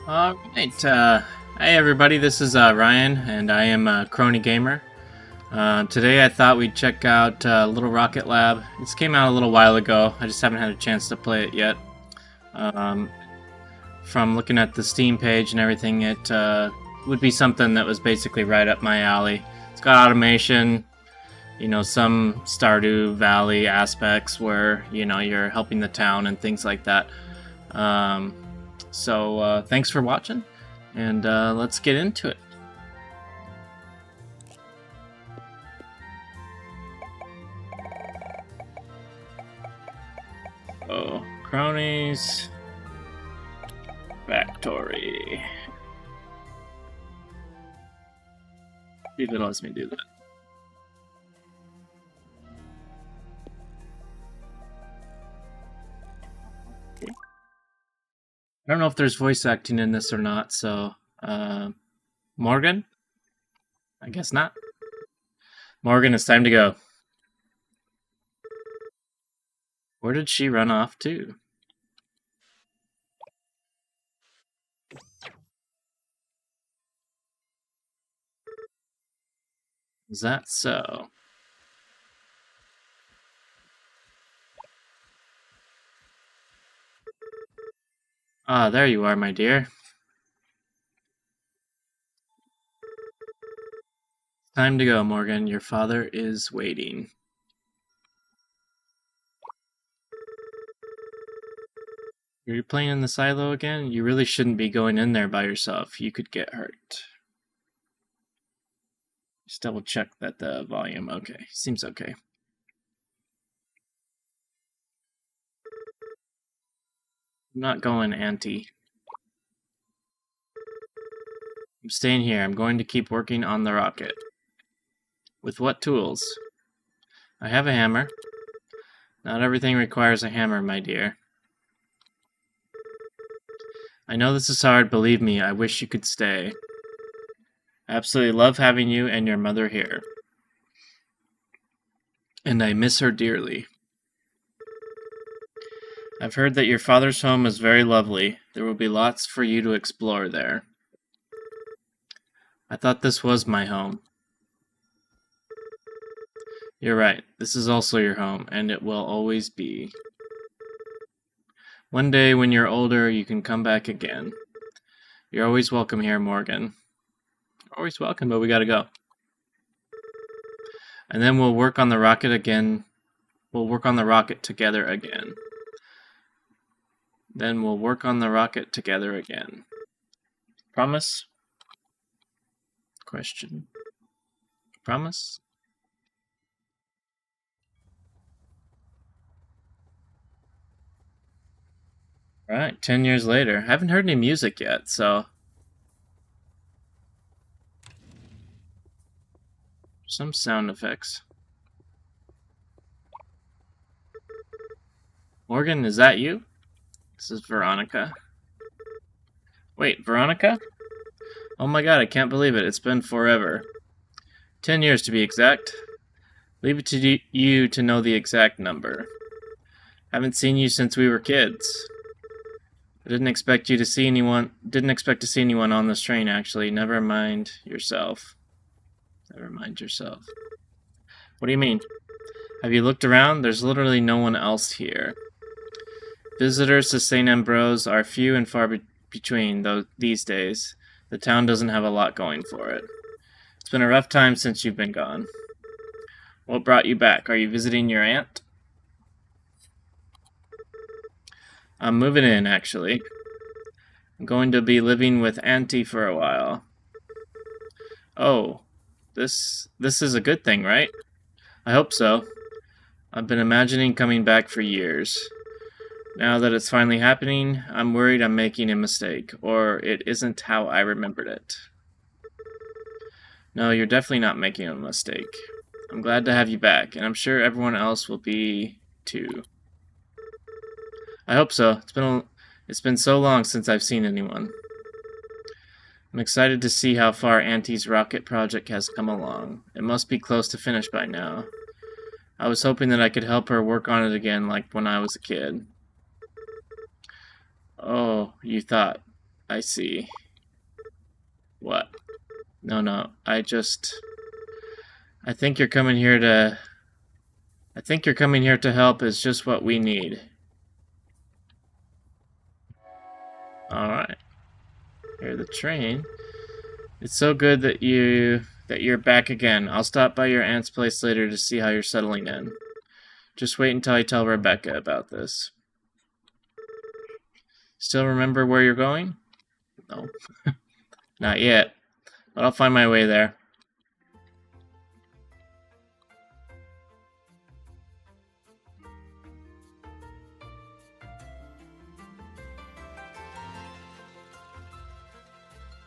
Alright, hey everybody, this is Ryan, and I am a Crony Gamer. Today I thought we'd check out Little Rocket Lab. This came out a little while ago, I just haven't had a chance to play it yet. From looking at the Steam page and everything, it would be something that was basically right up my alley. It's got automation, you know, some Stardew Valley aspects where, you know, you're helping the town and things like that. So thanks for watching, and let's get into it. Oh, cronies, factory. See if it lets me do that. I don't know if there's voice acting in this or not, so, Morgan? I guess not. Morgan, it's time to go. Where did she run off to? Is that so? Ah, there you are, my dear. Time to go, Morgan. Your father is waiting. Are you playing in the silo again? You really shouldn't be going in there by yourself. You could get hurt. Just double check that the volume. Okay, seems okay. I'm not going, Auntie. I'm staying here. I'm going to keep working on the rocket. With what tools? I have a hammer. Not everything requires a hammer, my dear. I know this is hard, believe me. I wish you could stay. I absolutely love having you and your mother here. And I miss her dearly. I've heard that your father's home is very lovely. There will be lots for you to explore there. I thought this was my home. You're right. This is also your home, and it will always be. One day, when you're older, you can come back again. You're always welcome here, Morgan. Always welcome, but we gotta go. And then we'll work on the rocket again. We'll work on the rocket together again. Then we'll work on the rocket together again. Promise? Question. Promise? Alright, 10 years later. I haven't heard any music yet, so... Some sound effects. Morgan, is that you? This is Veronica. Wait, Veronica? Oh my god, I can't believe it. It's been forever. 10 years to be exact. Leave it to you to know the exact number. Haven't seen you since we were kids. I didn't expect to see anyone on this train, actually. Never mind yourself. Never mind yourself. What do you mean? Have you looked around? There's literally no one else here. Visitors to St. Ambrose are few and far between, though, these days. The town doesn't have a lot going for it. It's been a rough time since you've been gone. What brought you back? Are you visiting your aunt? I'm moving in, actually. I'm going to be living with Auntie for a while. Oh, this is a good thing, right? I hope so. I've been imagining coming back for years. Now that it's finally happening, I'm worried I'm making a mistake, or it isn't how I remembered it. No, you're definitely not making a mistake. I'm glad to have you back, and I'm sure everyone else will be, too. I hope so. It's been so long since I've seen anyone. I'm excited to see how far Auntie's rocket project has come along. It must be close to finish by now. I was hoping that I could help her work on it again like when I was a kid. Oh, you thought. I see. What? No. I think you're coming here to... I think you're coming here to help is just what we need. Alright. Hear the train. It's so good that you're back again. I'll stop by your aunt's place later to see how you're settling in. Just wait until I tell Rebecca about this. Still remember where you're going? No. Not yet. But I'll find my way there.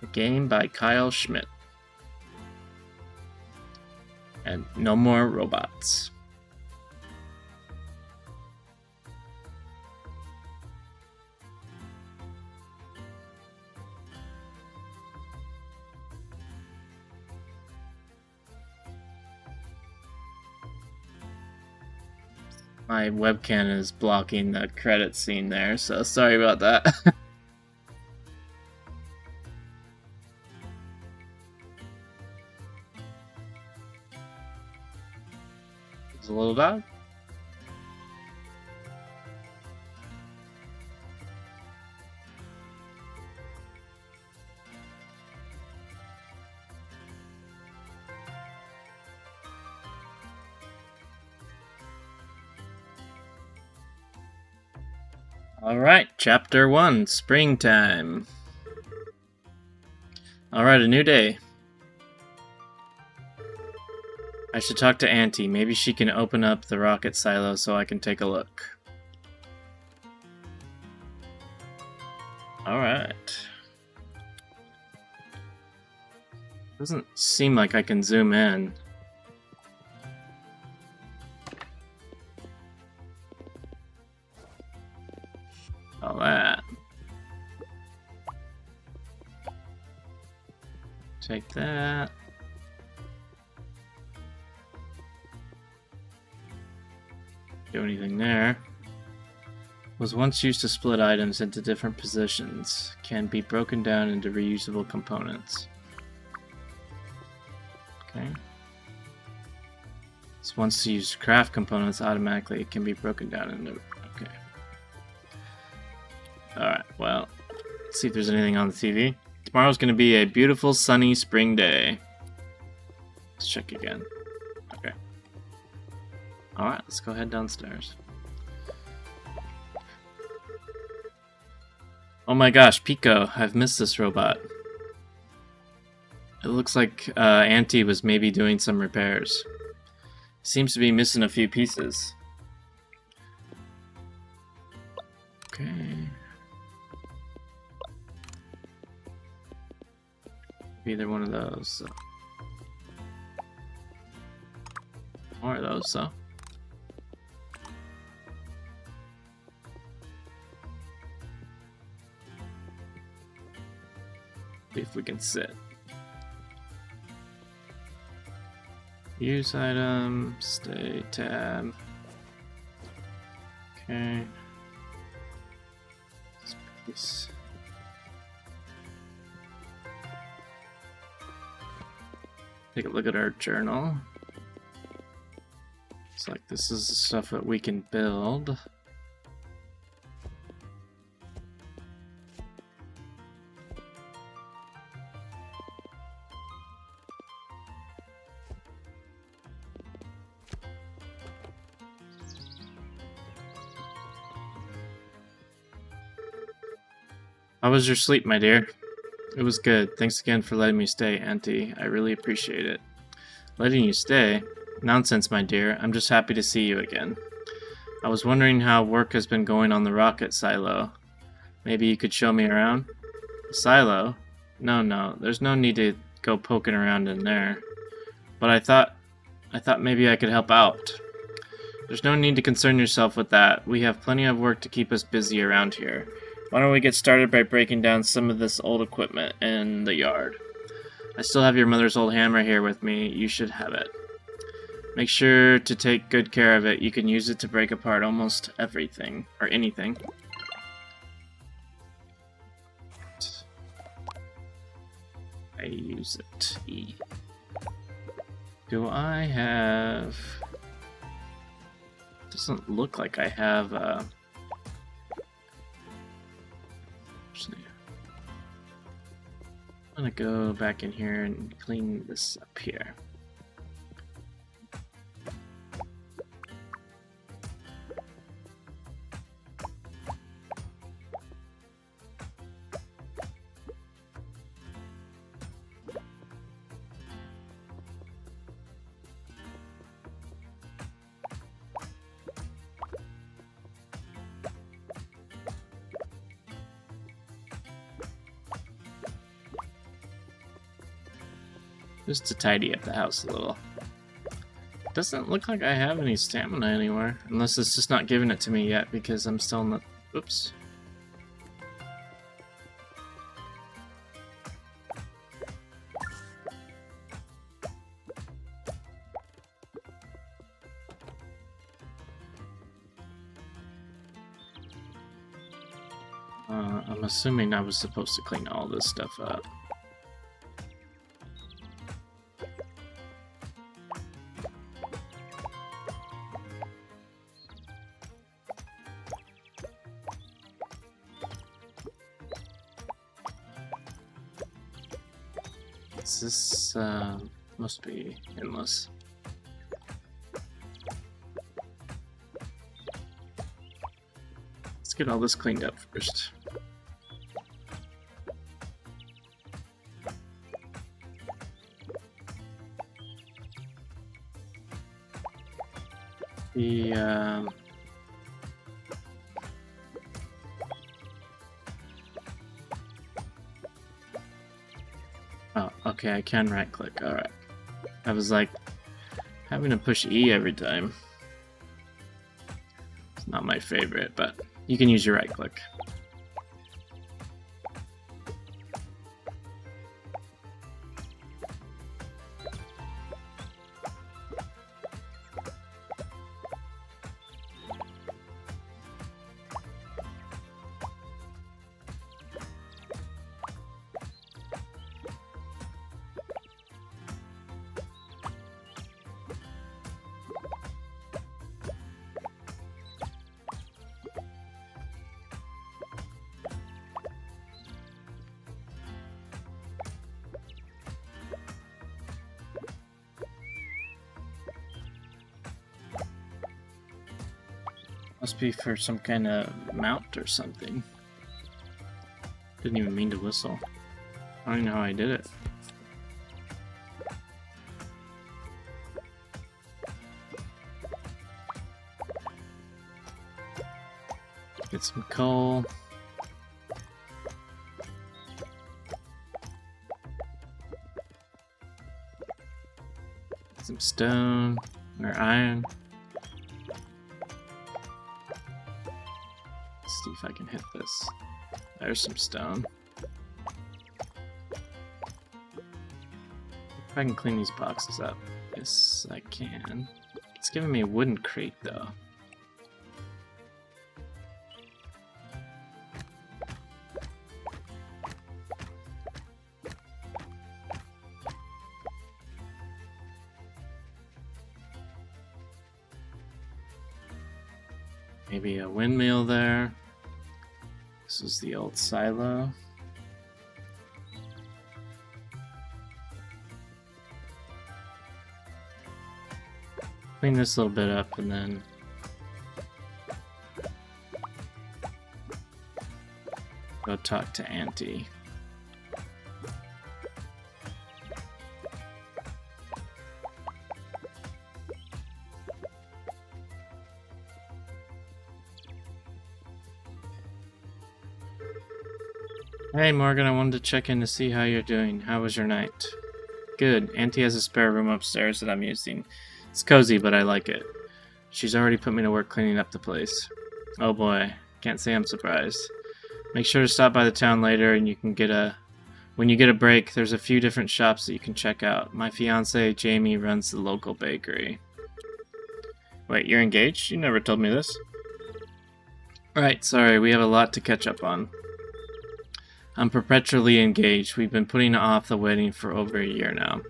A game by Kyle Schmidt. And no more robots. My webcam is blocking the credit scene there, so sorry about that. There's a little dog. Alright, Chapter 1, Springtime. Alright, a new day. I should talk to Auntie. Maybe she can open up the rocket silo so I can take a look. Alright. Doesn't seem like I can zoom in. All that. Take that. Do anything there. Was once used to split items into different positions. Can be broken down into reusable components. Okay. It's once used to craft components automatically. It can be broken down into... Okay. Alright, well, let's see if there's anything on the TV. Tomorrow's going to be a beautiful, sunny spring day. Let's check again. Okay. Alright, let's go head downstairs. Oh my gosh, Pico, I've missed this robot. It looks like Auntie was maybe doing some repairs. Seems to be missing a few pieces. Okay. Either one of those. So. More of those, so. See if we can sit. Use item, stay tab. Okay. Space. Take a look at our journal. It's like this is the stuff that we can build. How was your sleep, my dear? It was good. Thanks again for letting me stay, Auntie. I really appreciate it. Letting you stay? Nonsense, my dear. I'm just happy to see you again. I was wondering how work has been going on the rocket silo. Maybe you could show me around? The silo? No. There's no need to go poking around in there. But I thought maybe I could help out. There's no need to concern yourself with that. We have plenty of work to keep us busy around here. Why don't we get started by breaking down some of this old equipment in the yard? I still have your mother's old hammer here with me. You should have it. Make sure to take good care of it. You can use it to break apart almost everything, or anything. I use it. E. Do I have... Doesn't look like I have I'm gonna go back in here and clean this up here. Just to tidy up the house a little. Doesn't look like I have any stamina anywhere, unless it's just not giving it to me yet because I'm still in the... Oops. I'm assuming I was supposed to clean all this stuff up. This must be endless. Let's get all this cleaned up first. The oh, okay, I can right click. Alright. I was like having to push E every time. It's not my favorite, but you can use your right click. Must be for some kind of mount or something. Didn't even mean to whistle. I don't even know how I did it. Get some coal. Some stone or iron. See if I can hit this. There's some stone. If I can clean these boxes up. Yes, I can. It's giving me a wooden crate, though. Maybe a windmill there. This is the old silo. Clean this little bit up and then go talk to Auntie. Hey Morgan, I wanted to check in to see how you're doing. How was your night? Good. Auntie has a spare room upstairs that I'm using. It's cozy, but I like it. She's already put me to work cleaning up the place. Oh boy, can't say I'm surprised. Make sure to stop by the town later and you can get a... When you get a break, there's a few different shops that you can check out. My fiance, Jamie, runs the local bakery. Wait, you're engaged? You never told me this. Right, sorry, we have a lot to catch up on. I'm perpetually engaged. We've been putting off the wedding for over a year now.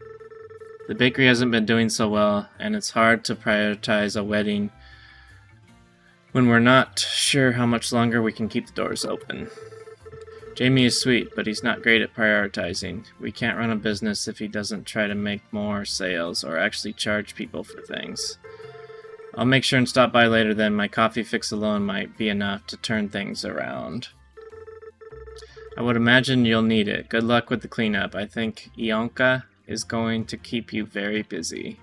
The bakery hasn't been doing so well, and it's hard to prioritize a wedding when we're not sure how much longer we can keep the doors open. Jamie is sweet, but he's not great at prioritizing. We can't run a business if he doesn't try to make more sales or actually charge people for things. I'll make sure and stop by later then. My coffee fix alone might be enough to turn things around. I would imagine you'll need it. Good luck with the cleanup. I think Ionka is going to keep you very busy.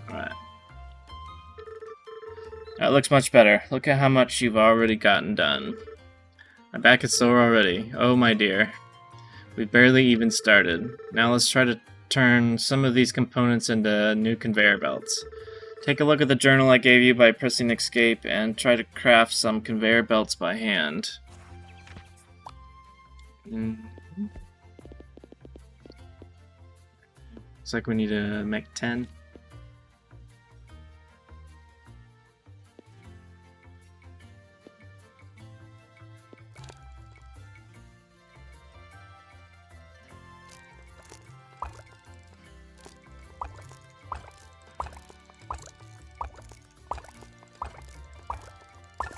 Alright. That looks much better. Look at how much you've already gotten done. My back is sore already. Oh my dear. We've barely even started. Now let's try to turn some of these components into new conveyor belts. Take a look at the journal I gave you by pressing escape and try to craft some conveyor belts by hand. Looks like we need to make 10.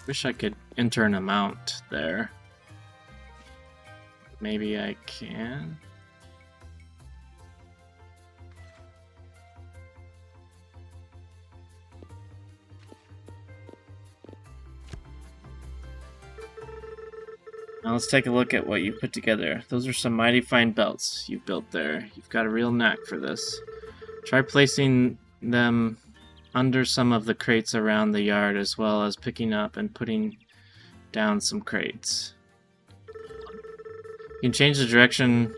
Wish I could enter an amount there. Maybe I can. Now let's take a look at what you put together. Those are some mighty fine belts you've built there. You've got a real knack for this. Try placing them under some of the crates around the yard, as well as picking up and putting down some crates. You can change the direction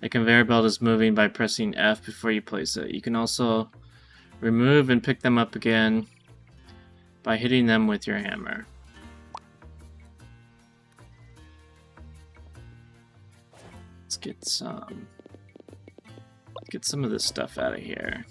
a conveyor belt is moving by pressing F before you place it. You can also remove and pick them up again by hitting them with your hammer. Let's get some of this stuff out of here.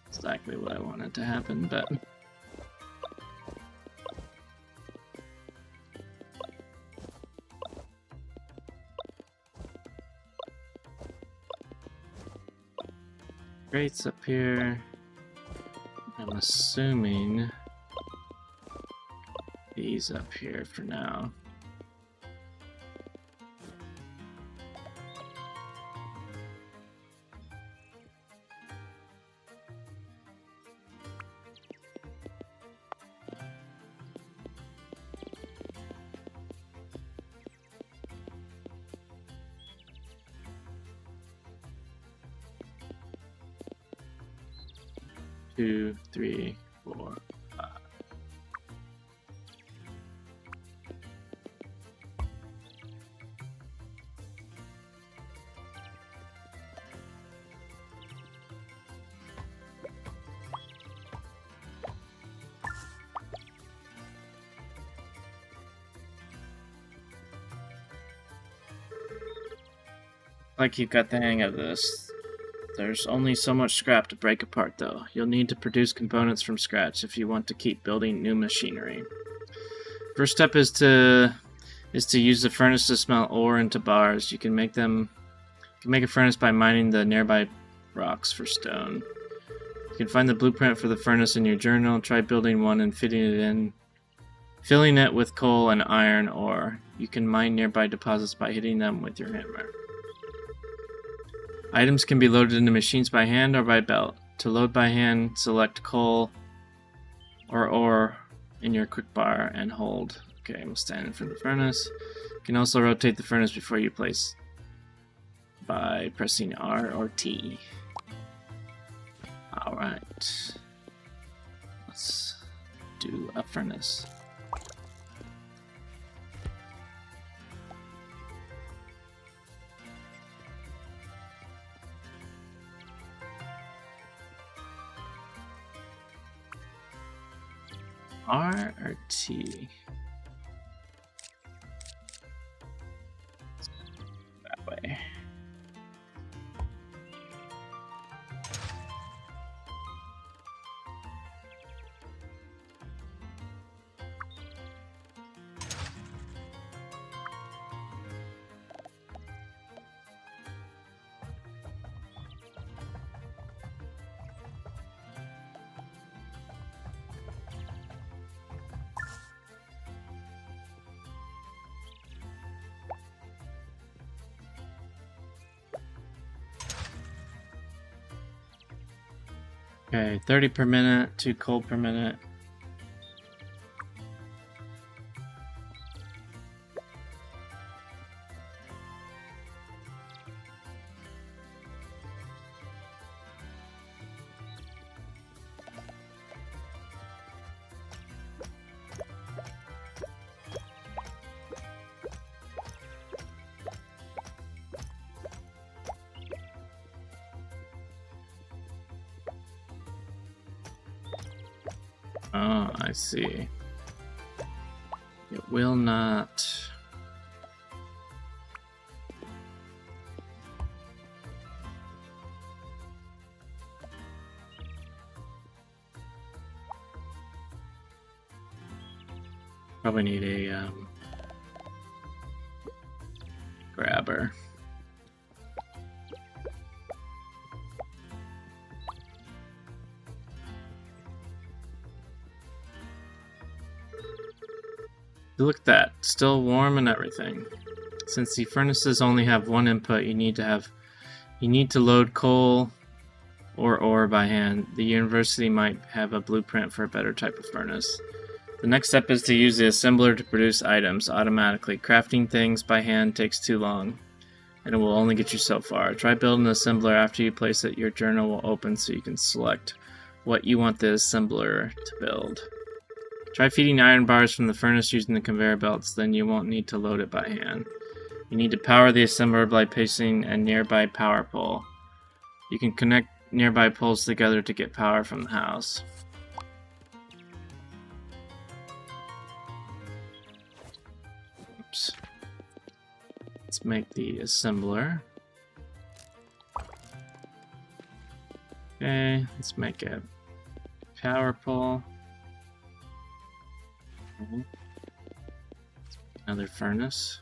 Exactly what I wanted to happen, but crates up here. I'm assuming these up here for now. Two, three, four, five. Like you've got the hang of this. There's only so much scrap to break apart, though. You'll need to produce components from scratch if you want to keep building new machinery. First step is to use the furnace to smelt ore into bars. You can make a furnace by mining the nearby rocks for stone. You can find the blueprint for the furnace in your journal. Try building one and filling it with coal and iron ore. You can mine nearby deposits by hitting them with your hammer. Items can be loaded into machines by hand or by belt. To load by hand, select coal or ore in your quick bar and hold. Okay, we'll stand in front of the furnace. You can also rotate the furnace before you place by pressing R or T. Alright. Let's do a furnace. R or T? That way. Okay, 30 per minute, 2 coal per minute. Oh, I see. It will not. Probably need a grabber. Look at that, still warm and everything. Since the furnaces only have one input, you need to load coal or ore by hand. The university might have a blueprint for a better type of furnace. The next step is to use the assembler to produce items automatically. Crafting things by hand takes too long, and it will only get you so far. Try building an assembler. After you place it, your journal will open so you can select what you want the assembler to build. Try feeding iron bars from the furnace using the conveyor belts, then you won't need to load it by hand. You need to power the assembler by placing a nearby power pole. You can connect nearby poles together to get power from the house. Oops. Let's make the assembler. Okay, let's make a power pole. Another furnace.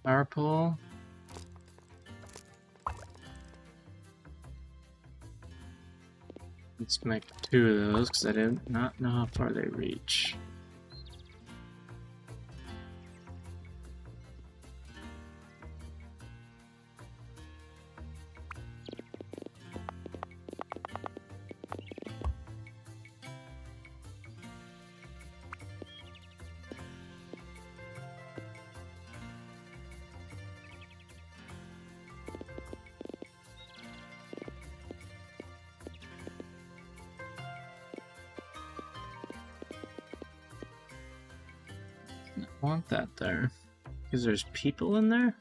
Power pole. Let's make 2 of those because I do not know how far they reach. I want that there. Because there's people in there?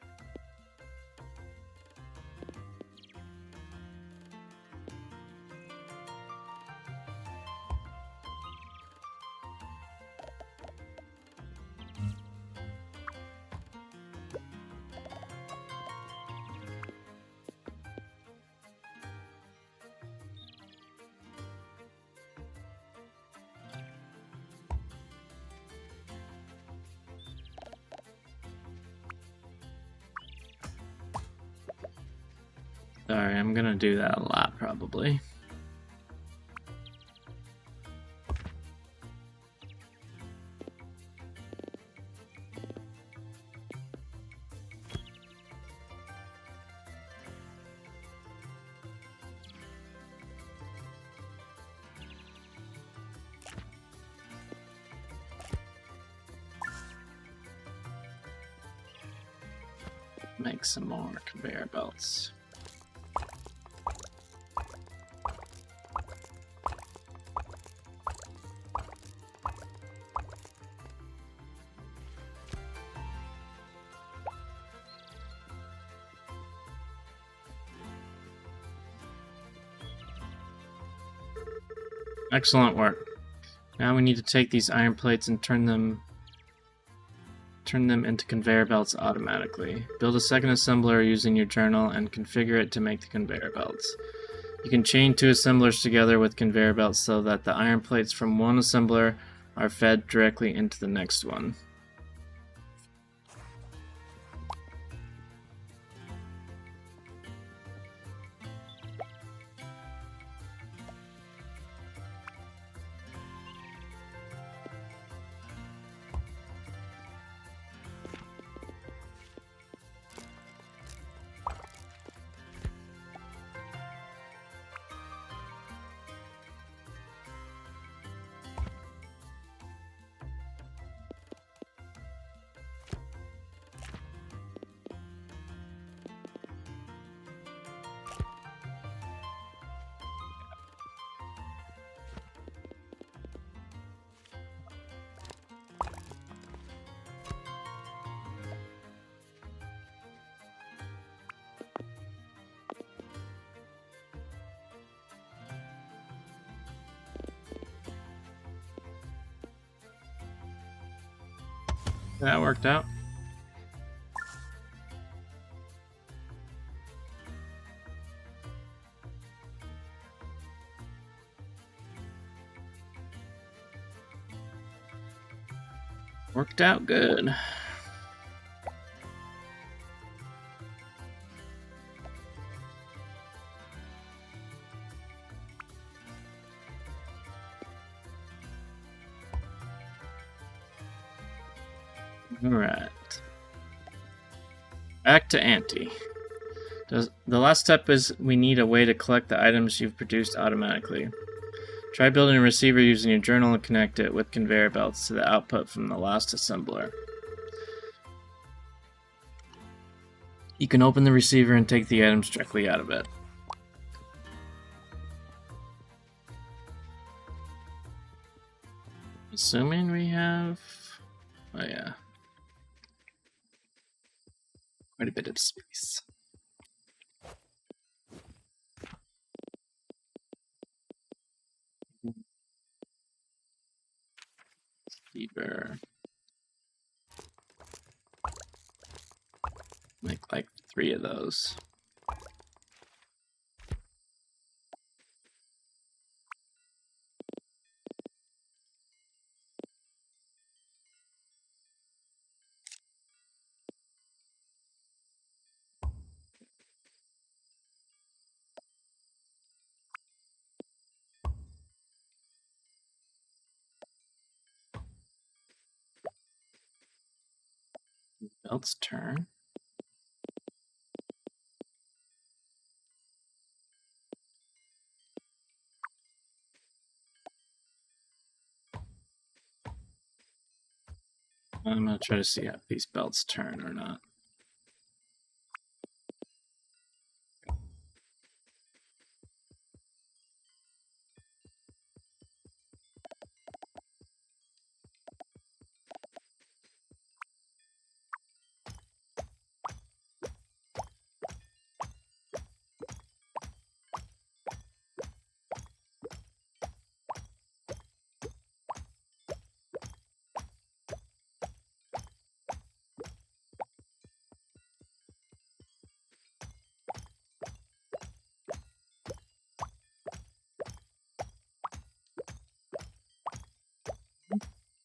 Sorry, I'm gonna do that a lot, probably. Make some more conveyor belts. Excellent work. Now we need to take these iron plates and turn them into conveyor belts automatically. Build a second assembler using your journal and configure it to make the conveyor belts. You can chain 2 assemblers together with conveyor belts so that the iron plates from one assembler are fed directly into the next one. That worked out. Worked out good. Alright. Back to Auntie. The last step is we need a way to collect the items you've produced automatically. Try building a receiver using your journal and connect it with conveyor belts to the output from the last assembler. You can open the receiver and take the items directly out of it. Assuming we have... oh yeah. Quite a bit of space. Receiver. Make like 3 of those. Belt's turn. I'm gonna try to see if these belts turn or not.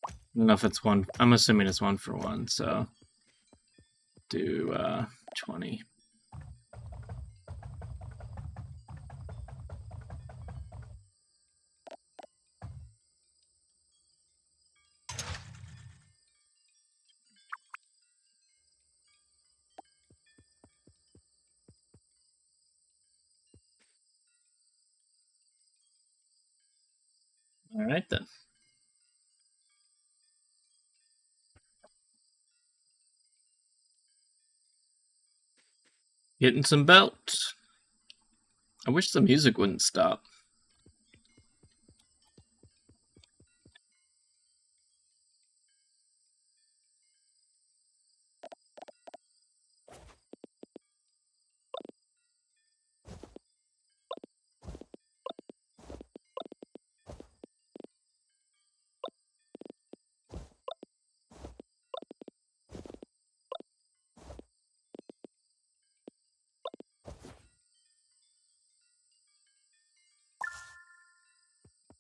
I don't know if it's one. I'm assuming it's 1 for 1, so do 20. All right then. Getting some belts. I wish the music wouldn't stop.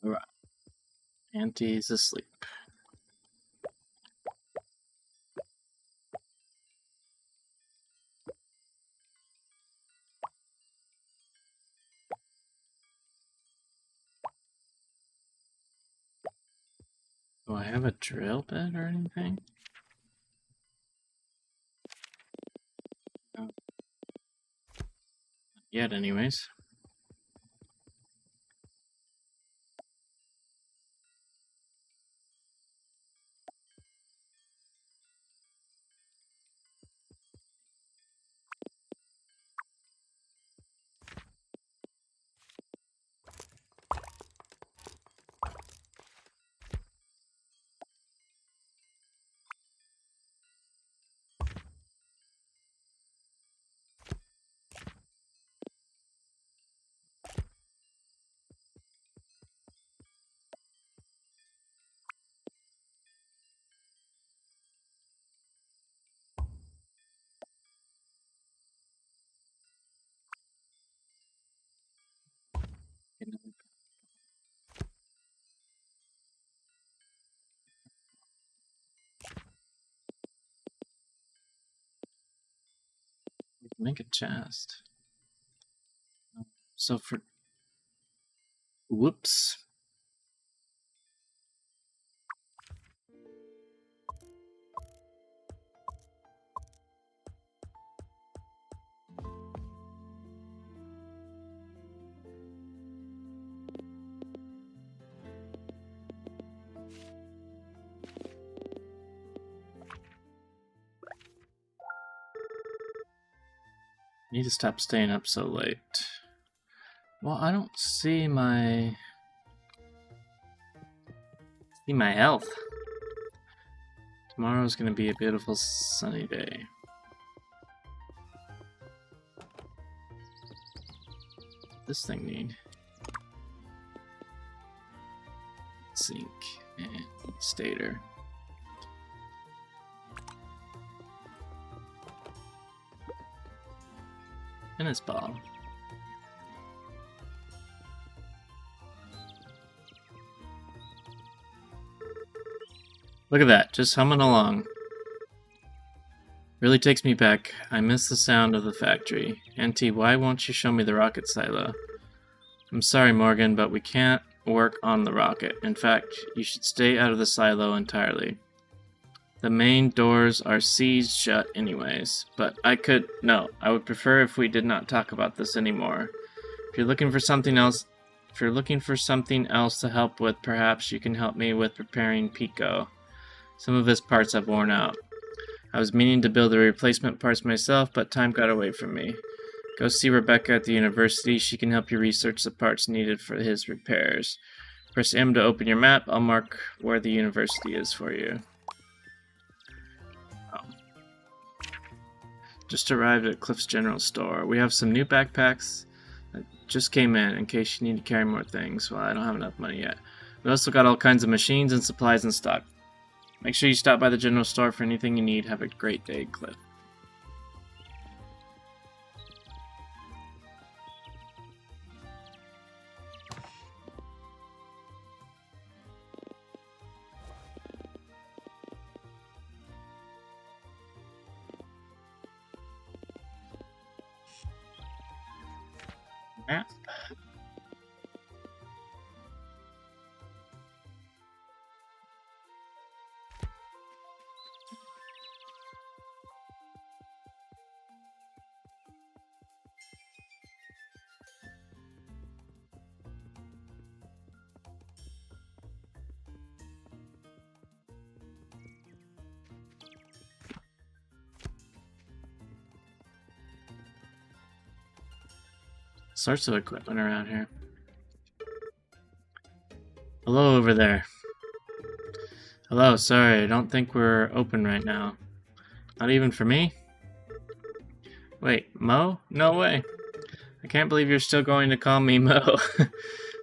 Alright. Auntie's asleep. Do I have a drill bit or anything? No. Not yet, anyways. Make a chest. So for... Whoops. Need to stop staying up so late. Well, I don't see my health. Tomorrow's gonna be a beautiful sunny day. This thing need sink and stator. Tennis ball. Look at that, just humming along. Really takes me back. I miss the sound of the factory. Auntie, why won't you show me the rocket silo? I'm sorry, Morgan, but we can't work on the rocket. In fact, you should stay out of the silo entirely. The main doors are seized shut anyways, but I would prefer if we did not talk about this anymore. If you're looking for something else to help with, perhaps you can help me with preparing Pico. Some of his parts have worn out. I was meaning to build the replacement parts myself, but time got away from me. Go see Rebecca at the university. She can help you research the parts needed for his repairs. Press M to open your map. I'll mark where the university is for you. Just arrived at Cliff's General Store. We have some new backpacks that just came in case you need to carry more things. Well, I don't have enough money yet. We also got all kinds of machines and supplies in stock. Make sure you stop by the general store for anything you need. Have a great day, Cliff. Map. Sorts of equipment around here. Hello over there. Hello, sorry, I don't think we're open right now. Not even for me? Wait, Mo? No way. I can't believe you're still going to call me Mo.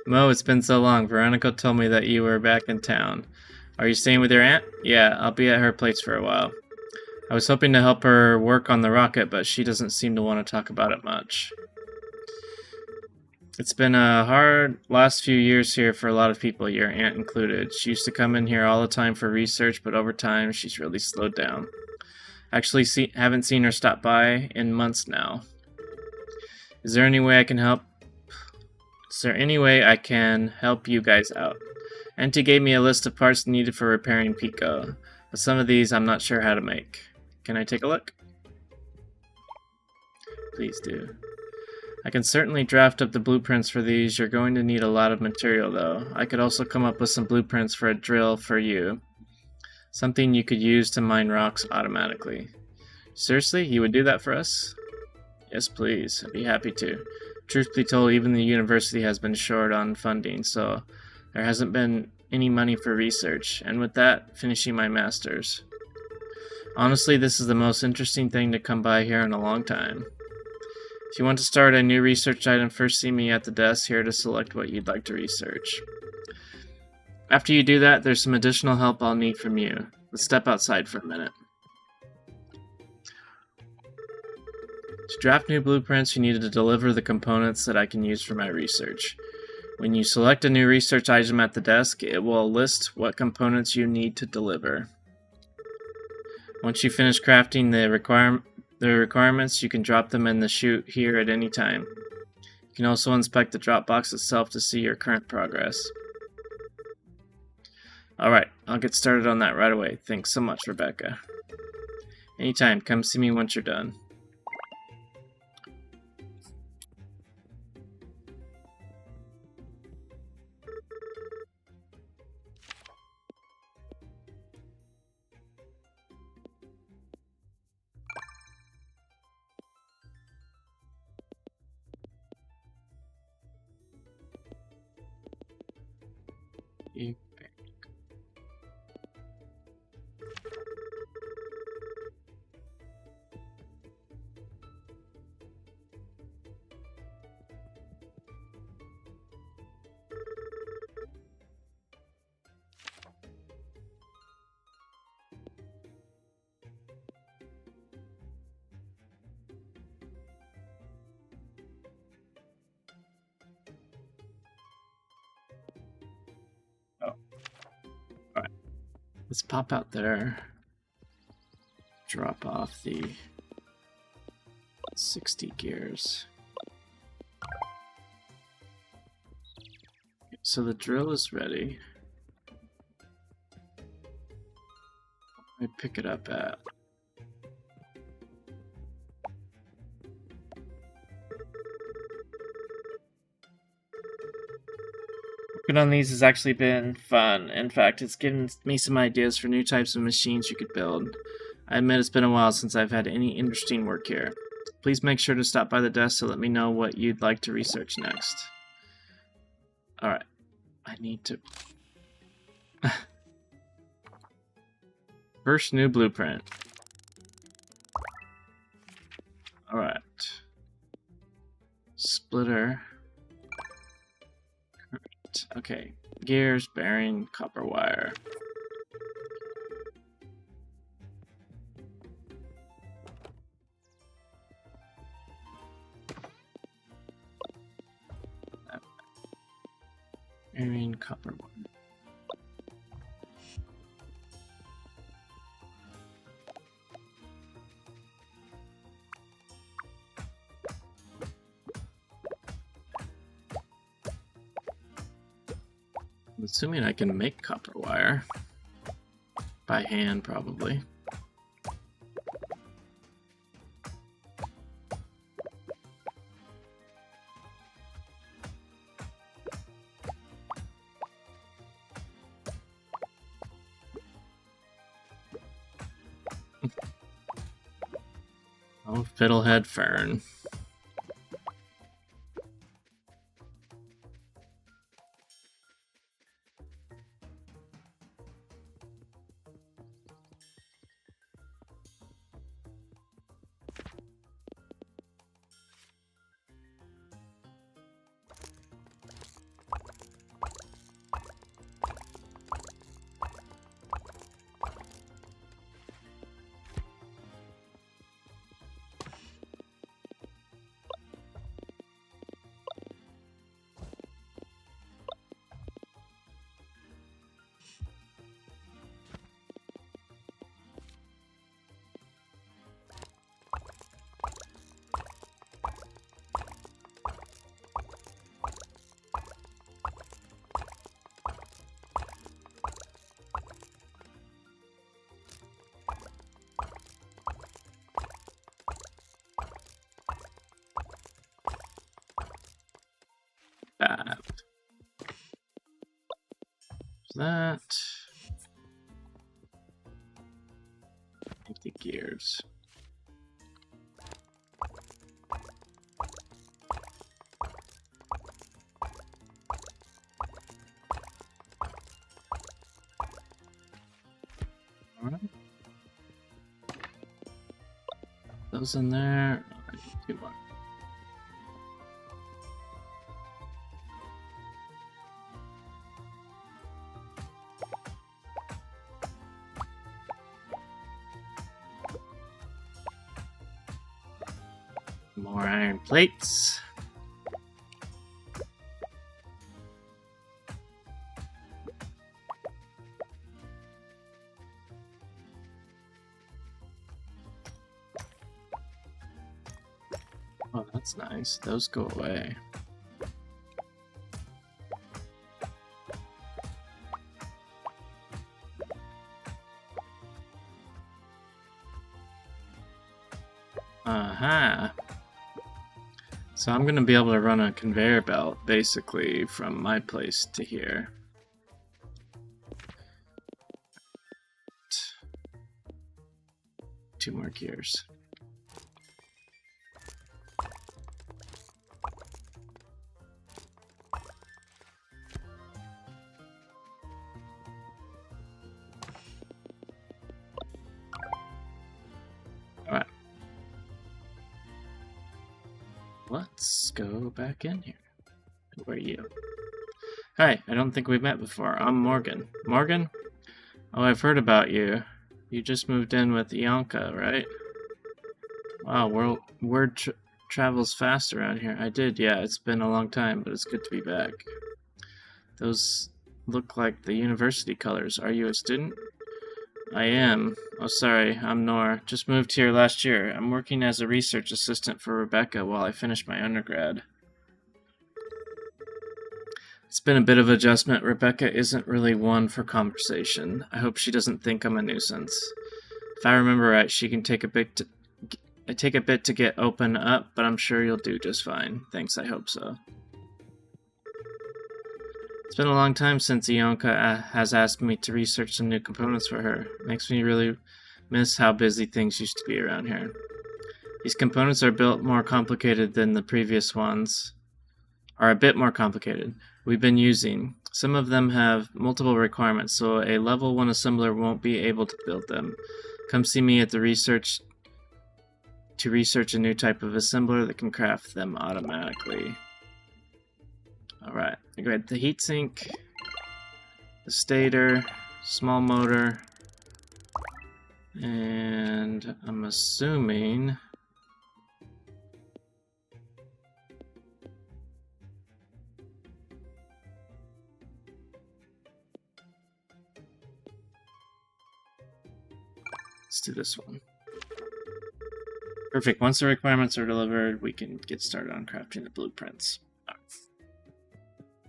Mo, it's been so long. Veronica told me that you were back in town. Are you staying with your aunt? Yeah, I'll be at her place for a while. I was hoping to help her work on the rocket, but she doesn't seem to want to talk about it much. It's been a hard last few years here for a lot of people, your aunt included. She used to come in here all the time for research, but over time she's really slowed down. Actually, haven't seen her stop by in months now. Is there any way I can help? Is there any way I can help you guys out? Auntie gave me a list of parts needed for repairing Pico, but some of these I'm not sure how to make. Can I take a look? Please do. I can certainly draft up the blueprints for these. You're going to need a lot of material, though. I could also come up with some blueprints for a drill for you. Something you could use to mine rocks automatically. Seriously? You would do that for us? Yes, please. I'd be happy to. Truth be told, even the university has been short on funding, so there hasn't been any money for research, and with that, finishing my master's. Honestly, this is the most interesting thing to come by here in a long time. If you want to start a new research item, first see me at the desk here to select what you'd like to research. After you do that, there's some additional help I'll need from you. Let's step outside for a minute. To draft new blueprints, you need to deliver the components that I can use for my research. When you select a new research item at the desk, it will list what components you need to deliver. Once you finish crafting the requirements, you can drop them in the chute here at any time. You can also inspect the drop box itself to see your current progress. Alright, I'll get started on that right away. Thanks so much, Rebecca. Anytime, come see me once you're done. Let's pop out there, drop off the 60 gears. So the drill is ready. I pick it up at working on these has actually been fun. In fact, it's given me some ideas for new types of machines you could build. I admit it's been a while since I've had any interesting work here. Please make sure to stop by the desk to let me know what you'd like to research next. Alright, I need to... First new blueprint. Alright. Splitter. Okay, gears, bearing, copper wire. Bearing, copper wire. I'm assuming I can make copper wire. By hand, probably. Oh, fiddlehead fern. that. Make the gears. Alright. Those in there. I need 2 more. More iron plates. Oh, that's nice. Those go away. Aha. So I'm gonna be able to run a conveyor belt basically from my place to here. Two more gears. Alright. Let's go back in here. Who are you? Hi, I don't think we've met before. I'm Morgan. Morgan? Oh, I've heard about you. You just moved in with Ianka, right? Wow, word travels fast around here. I did, yeah. It's been a long time, but it's good to be back. Those look like the university colors. Are you a student? I am. Oh, sorry, I'm Nor. Just moved here last year. I'm working as a research assistant for Rebecca while I finish my undergrad. It's been a bit of adjustment. Rebecca isn't really one for conversation. I hope she doesn't think I'm a nuisance. If I remember right, she can take a bit to get open up, but I'm sure you'll do just fine. Thanks, I hope so. It's been a long time since Ianka has asked me to research some new components for her. Makes me really miss how busy things used to be around here. These components are built more complicated than the previous ones. Are a bit more complicated. We've been using. Some of them have multiple requirements, so a level 1 assembler won't be able to build them. Come see me at the research a new type of assembler that can craft them automatically. Alright, I got the heatsink, the stator, small motor, and I'm assuming let's do this one. Perfect. Once the requirements are delivered, we can get started on crafting the blueprints. Right.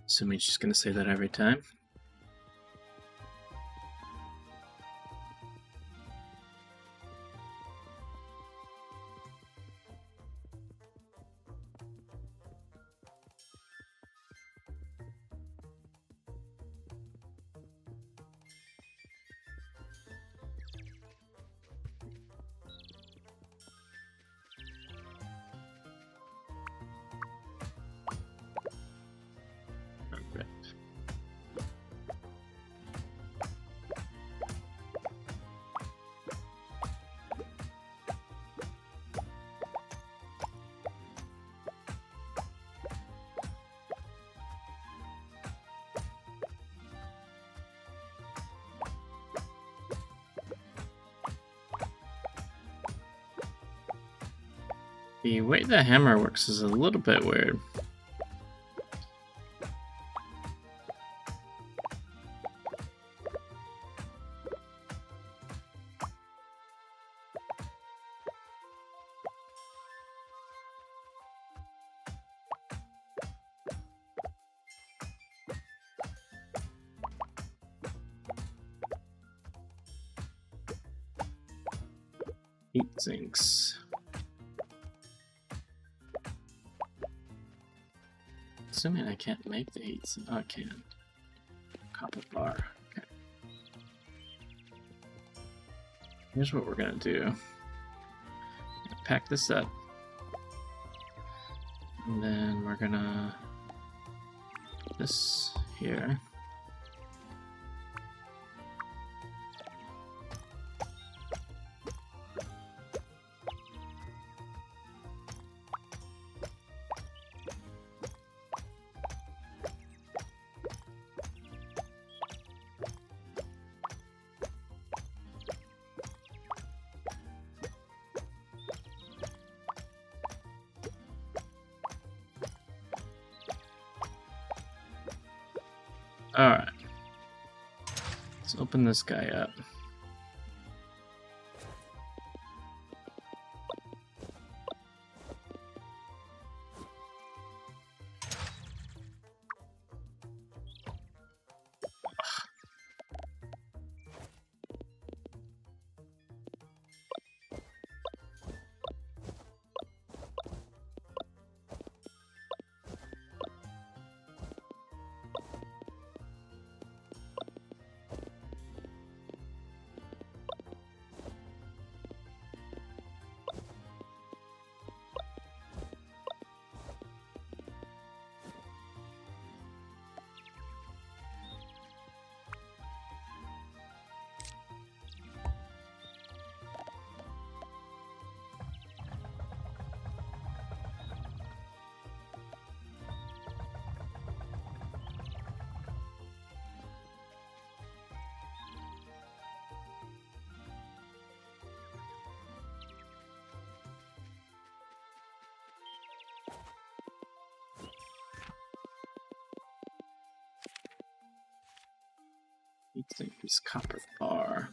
Assuming she's going to say that every time. The way the hammer works is a little bit weird. Heat sinks. Assuming I can't make the heat sink. Oh, I can. Copper bar. Here's what we're gonna do. Pack this up. And then we're gonna put this here. Alright. Let's open this guy up. You think this copper bar.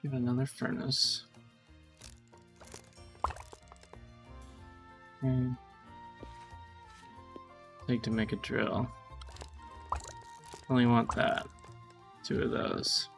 Give another furnace. Take to make a drill. Only want that. 2 of those.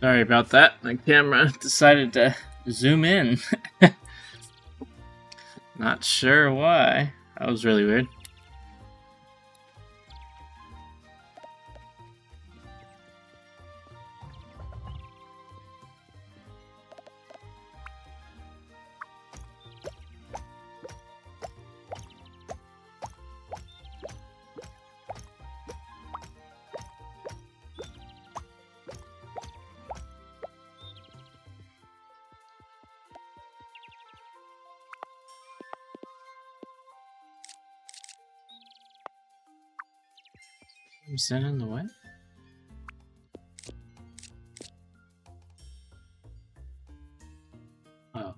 Sorry about that. My camera decided to zoom in. Not sure why. That was really weird. I'm standing in the way? Oh.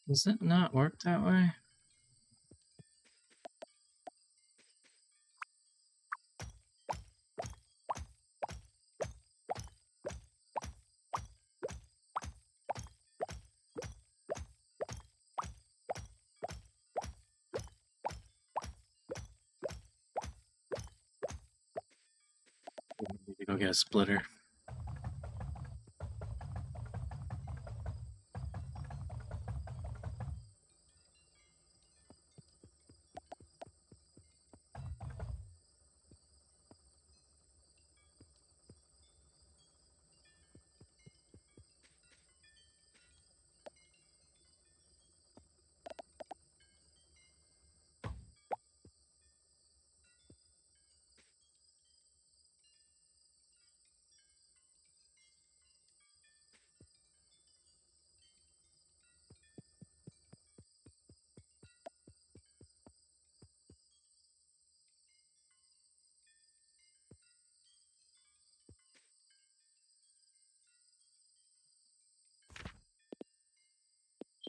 Does it not work that way? Need to go get a splitter.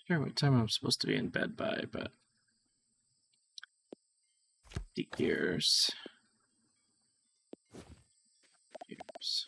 Sure what time I'm supposed to be in bed by, but 50 years. Years.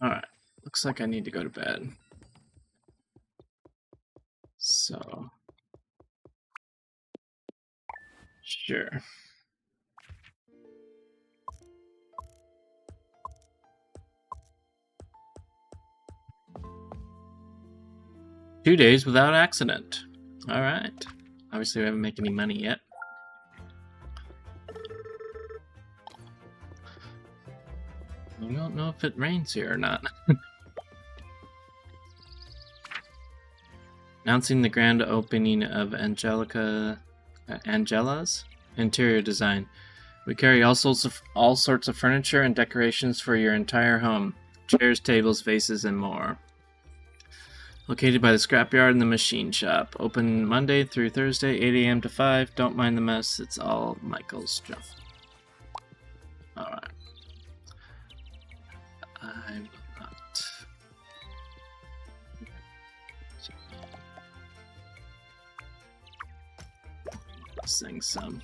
Alright, looks like I need to go to bed. So, sure. Two days without accident. Alright. Obviously we haven't made any money yet. I don't know if it rains here or not. Announcing the grand opening of Angela's interior design. We carry all sorts of furniture and decorations for your entire home. Chairs, tables, vases, and more. Located by the scrapyard and the machine shop. Open Monday through Thursday, 8 a.m. to 5. Don't mind the mess. It's all Michael's job. Alright. I will not sing some.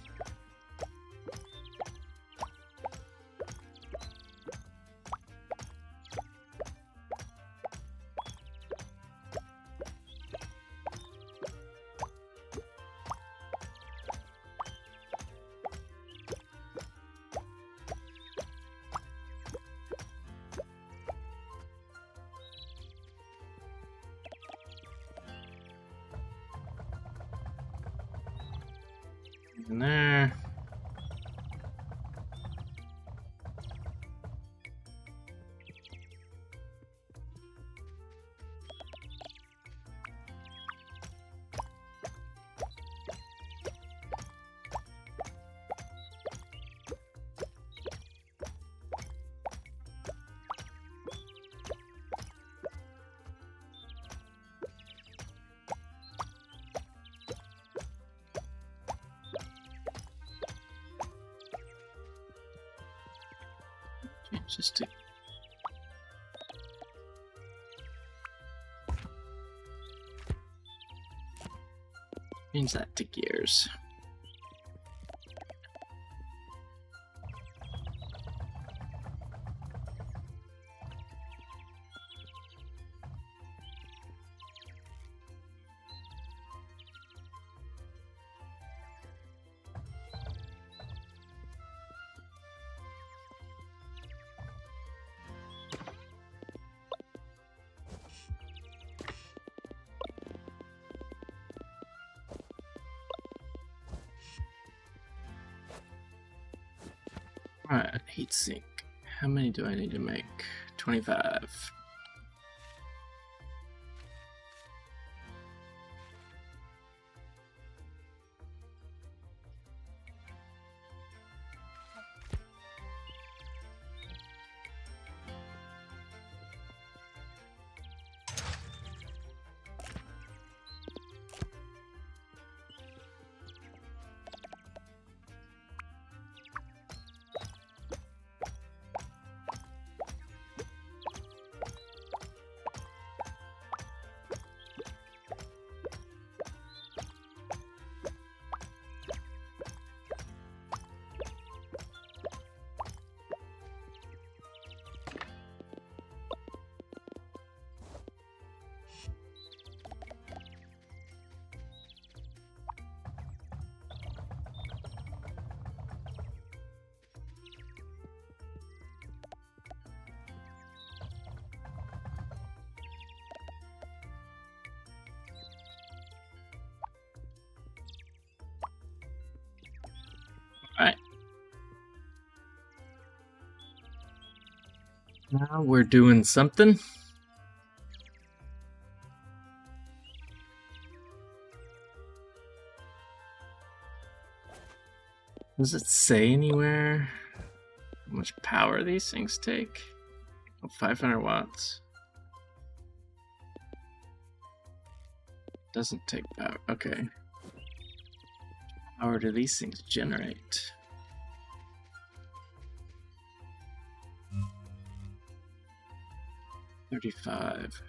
In there. Just to change that to gears. Alright, heatsink. How many do I need to make? 25. Alright. Now we're doing something. Does it say anywhere how much power these things take? Oh, 500 watts. Doesn't take power. Okay. How power do these things generate? $35.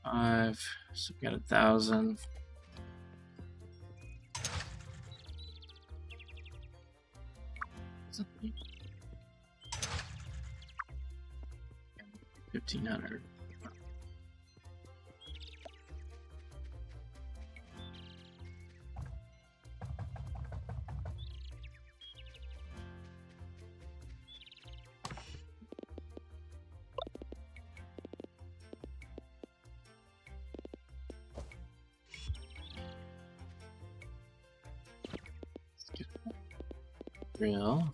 5. So we got 1,000. Something. 1,500. Real.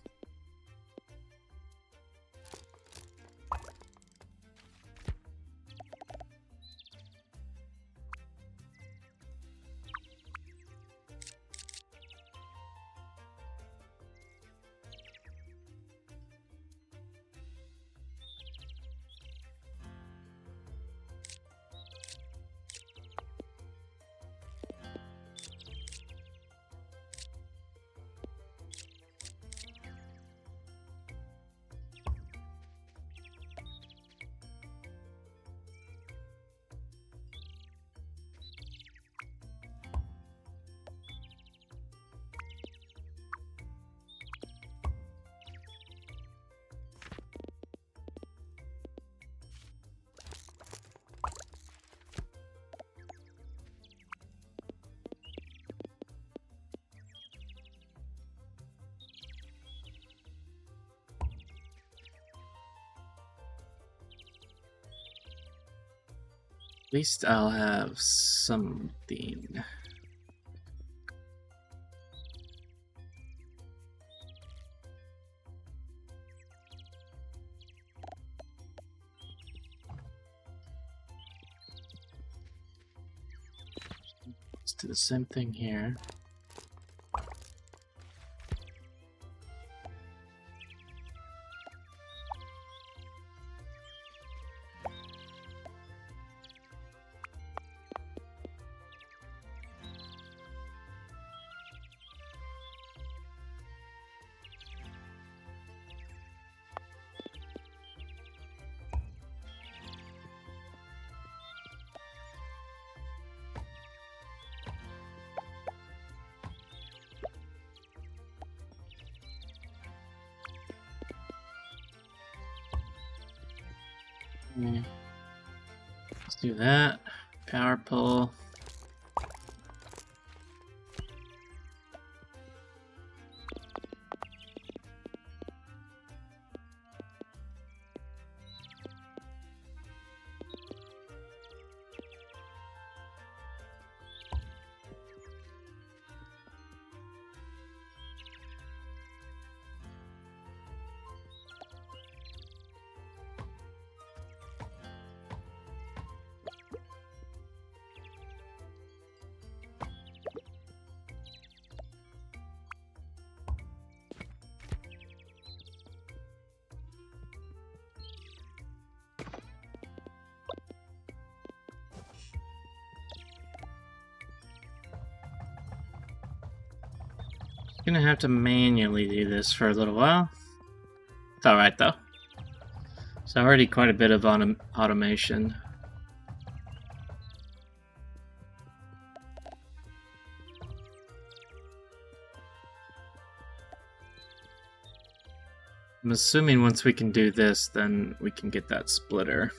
At least I'll have something. Let's do the same thing here. Let's do that. Power pull. Gonna have to manually do this for a little while. It's alright though. It's already quite a bit of automation. I'm assuming once we can do this, then we can get that splitter.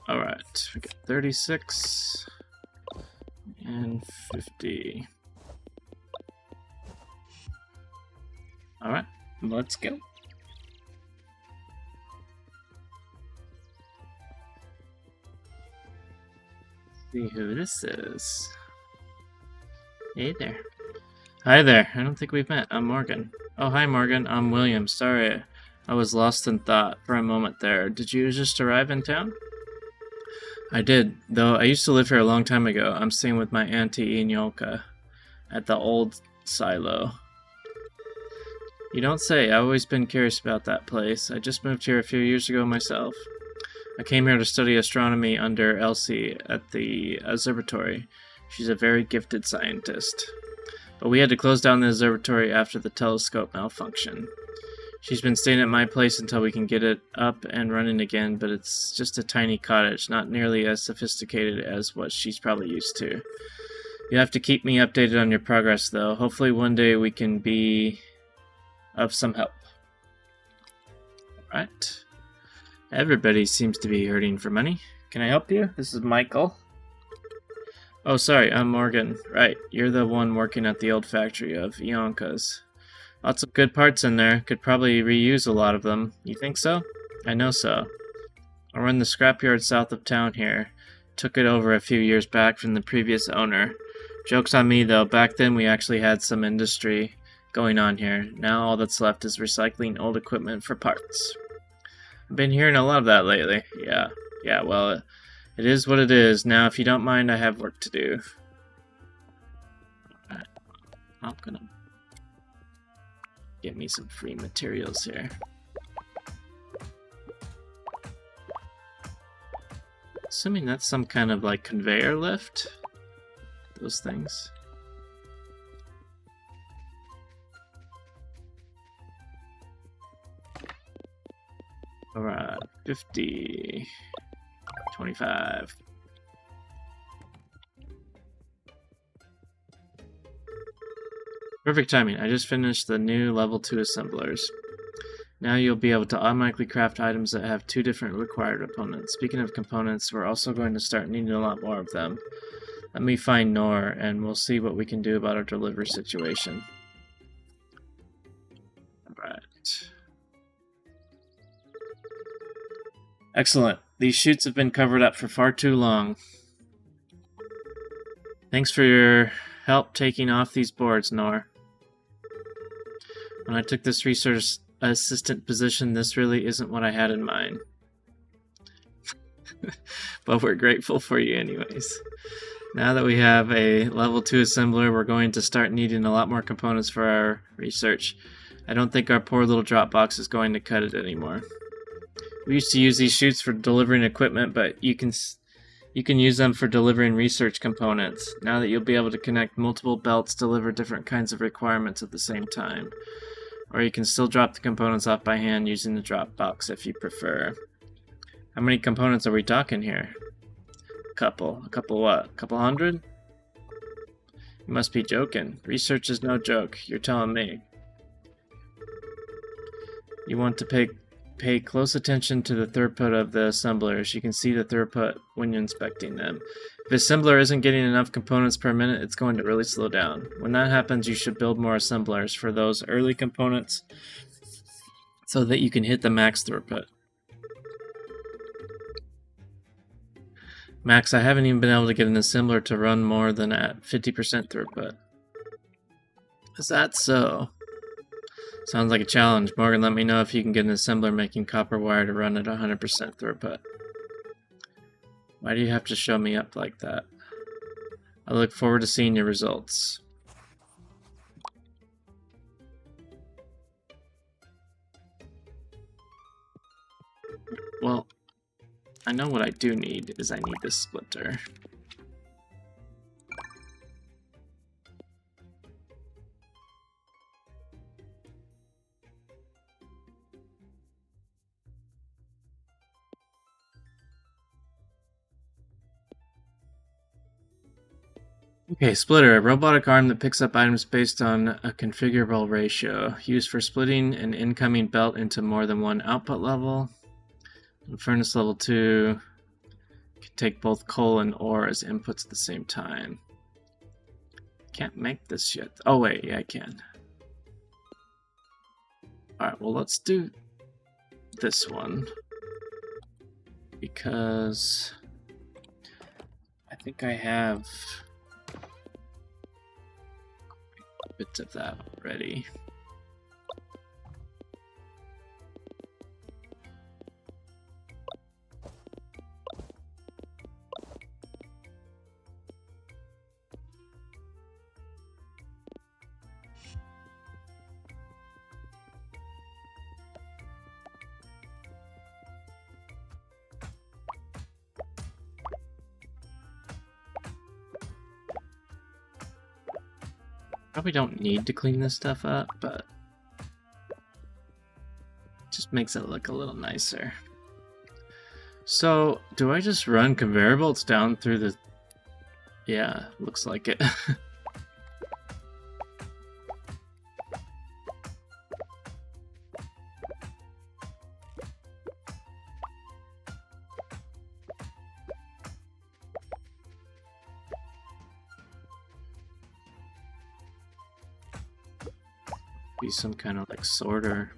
Alright, we got 36 and 50. Alright, let's go. See who this is. Hey there. Hi there. I don't think we've met. I'm Morgan. Oh, hi Morgan. I'm William. Sorry, I was lost in thought for a moment there. Did you just arrive in town? I did, though I used to live here a long time ago. I'm staying with my Auntie Inyolka at the old silo. You don't say. I've always been curious about that place. I just moved here a few years ago myself. I came here to study astronomy under Elsie at the observatory. She's a very gifted scientist. But we had to close down the observatory after the telescope malfunction. She's been staying at my place until we can get it up and running again, but it's just a tiny cottage, not nearly as sophisticated as what she's probably used to. You have to keep me updated on your progress, though. Hopefully one day we can be of some help. Alright. Everybody seems to be hurting for money. Can I help you? This is Michael. Oh, sorry, I'm Morgan. Right, you're the one working at the old factory of Ionka's. Lots of good parts in there. Could probably reuse a lot of them. You think so? I know so. I run the scrapyard south of town here. Took it over a few years back from the previous owner. Joke's on me, though. Back then we actually had some industry going on here. Now all that's left is recycling old equipment for parts. I've been hearing a lot of that lately. Yeah, well, it is what it is. Now, if you don't mind, I have work to do. Alright. I'm gonna get me some free materials here. Assuming that's some kind of like conveyor lift. Those things. Alright, 50, 25. Perfect timing. I just finished the new level 2 assemblers. Now you'll be able to automatically craft items that have 2 different required components. Speaking of components, we're also going to start needing a lot more of them. Let me find Nor, and we'll see what we can do about our delivery situation. Alright. Excellent. These chutes have been covered up for far too long. Thanks for your help taking off these boards, Nor. When I took this research assistant position, this really isn't what I had in mind. But we're grateful for you anyways. Now that we have a level 2 assembler, we're going to start needing a lot more components for our research. I don't think our poor little drop box is going to cut it anymore. We used to use these chutes for delivering equipment, but you can use them for delivering research components. Now that you'll be able to connect multiple belts, deliver different kinds of requirements at the same time. Or you can still drop the components off by hand using the drop box if you prefer. How many components are we talking here? A couple. A couple what? A couple hundred? You must be joking. Research is no joke. You're telling me. You want to pay close attention to the throughput of the assemblers. You can see the throughput when you're inspecting them. If the assembler isn't getting enough components per minute, it's going to really slow down. When that happens, you should build more assemblers for those early components so that you can hit the max throughput. Max, I haven't even been able to get an assembler to run more than at 50% throughput. Is that so? Sounds like a challenge. Morgan, let me know if you can get an assembler making copper wire to run at 100% throughput. Why do you have to show me up like that? I look forward to seeing your results. Well, I know what I do need is I need this splitter. Okay, splitter, a robotic arm that picks up items based on a configurable ratio, used for splitting an incoming belt into more than one output level. In furnace level 2, can take both coal and ore as inputs at the same time. Can't make this yet. Oh wait, yeah I can. Alright, well let's do this one. Because I think I have bits of that already. Probably don't need to clean this stuff up, but it just makes it look a little nicer. So, do I just run conveyor belts down through the... Yeah, looks like it. Be some kind of like sorter.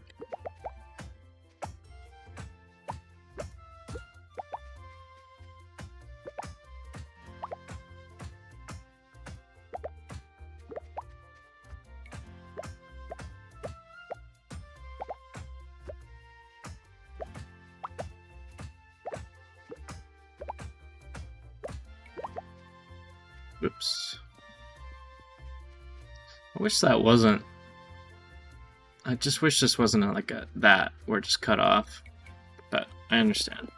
Oops. I wish that wasn't... I just wish this wasn't like a that where it just cut off, but I understand.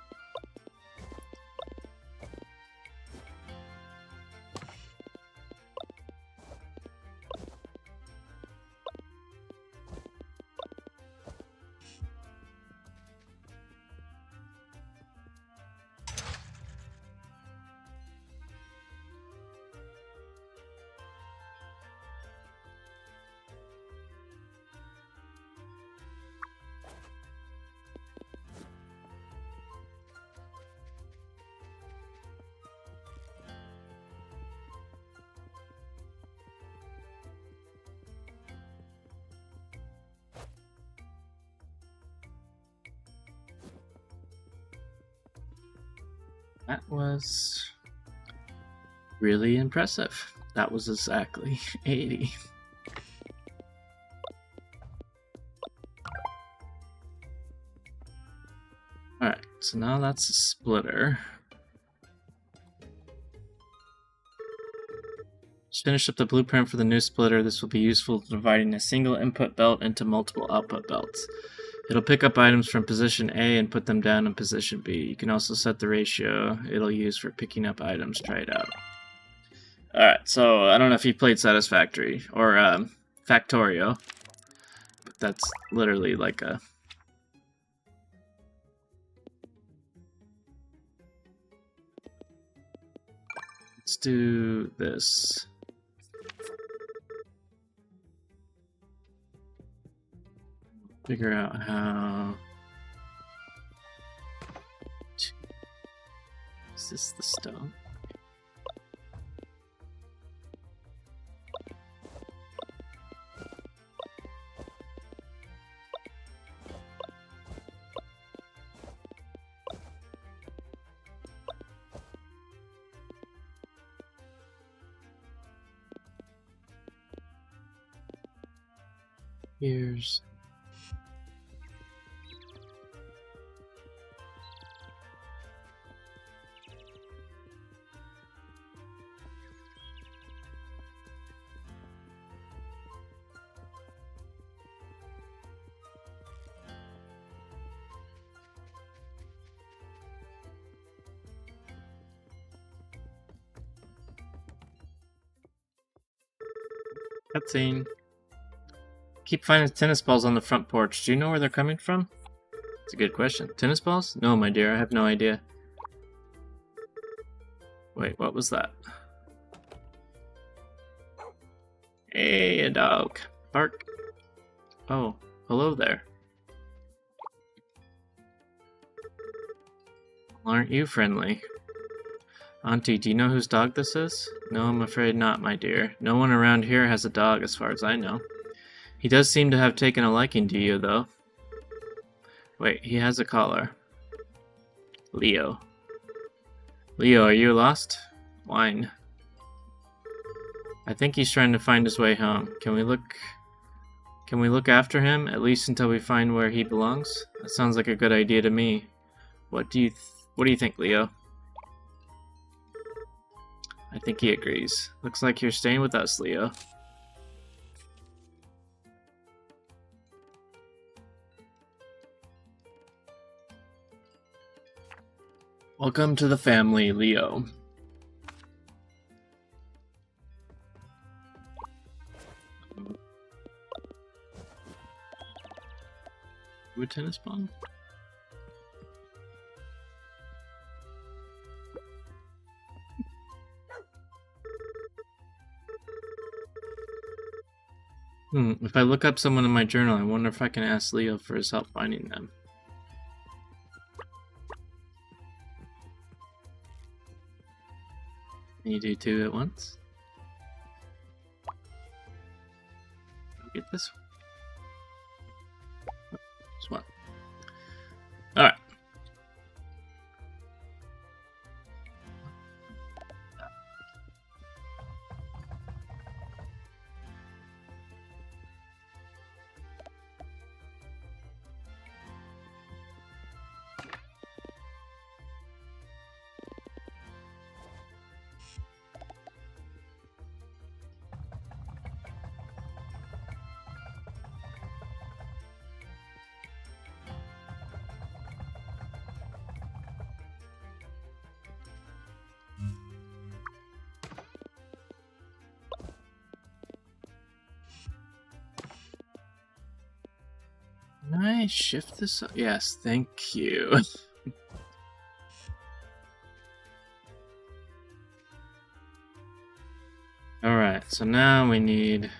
That was really impressive. That was exactly 80. Alright, so now that's a splitter. Just finished up the blueprint for the new splitter. This will be useful for dividing a single input belt into multiple output belts. It'll pick up items from position A and put them down in position B. You can also set the ratio it'll use for picking up items. Try it out. Alright, so I don't know if you played Satisfactory or Factorio, but that's literally like a... Let's do this. Figure out how... Is this the stone? Here's... Cutscene. Keep finding tennis balls on the front porch. Do you know where they're coming from? It's a good question. Tennis balls? No, my dear, I have no idea. Wait, what was that? Hey, a dog. Bark. Oh, hello there. Aren't you friendly? Auntie, do you know whose dog this is? No, I'm afraid not, my dear. No one around here has a dog, as far as I know. He does seem to have taken a liking to you, though. Wait, he has a collar. Leo. Leo, are you lost? Wine. I think he's trying to find his way home. Can we look after him, at least until we find where he belongs? That sounds like a good idea to me. What do you think, Leo? I think he agrees. Looks like you're staying with us, Leo. Welcome to the family, Leo. A tennis ball? If I look up someone in my journal, I wonder if I can ask Leo for his help finding them. Can you do two at once? Get this one. This one. Alright. Can I shift this up? Yes, thank you. Alright, so now we need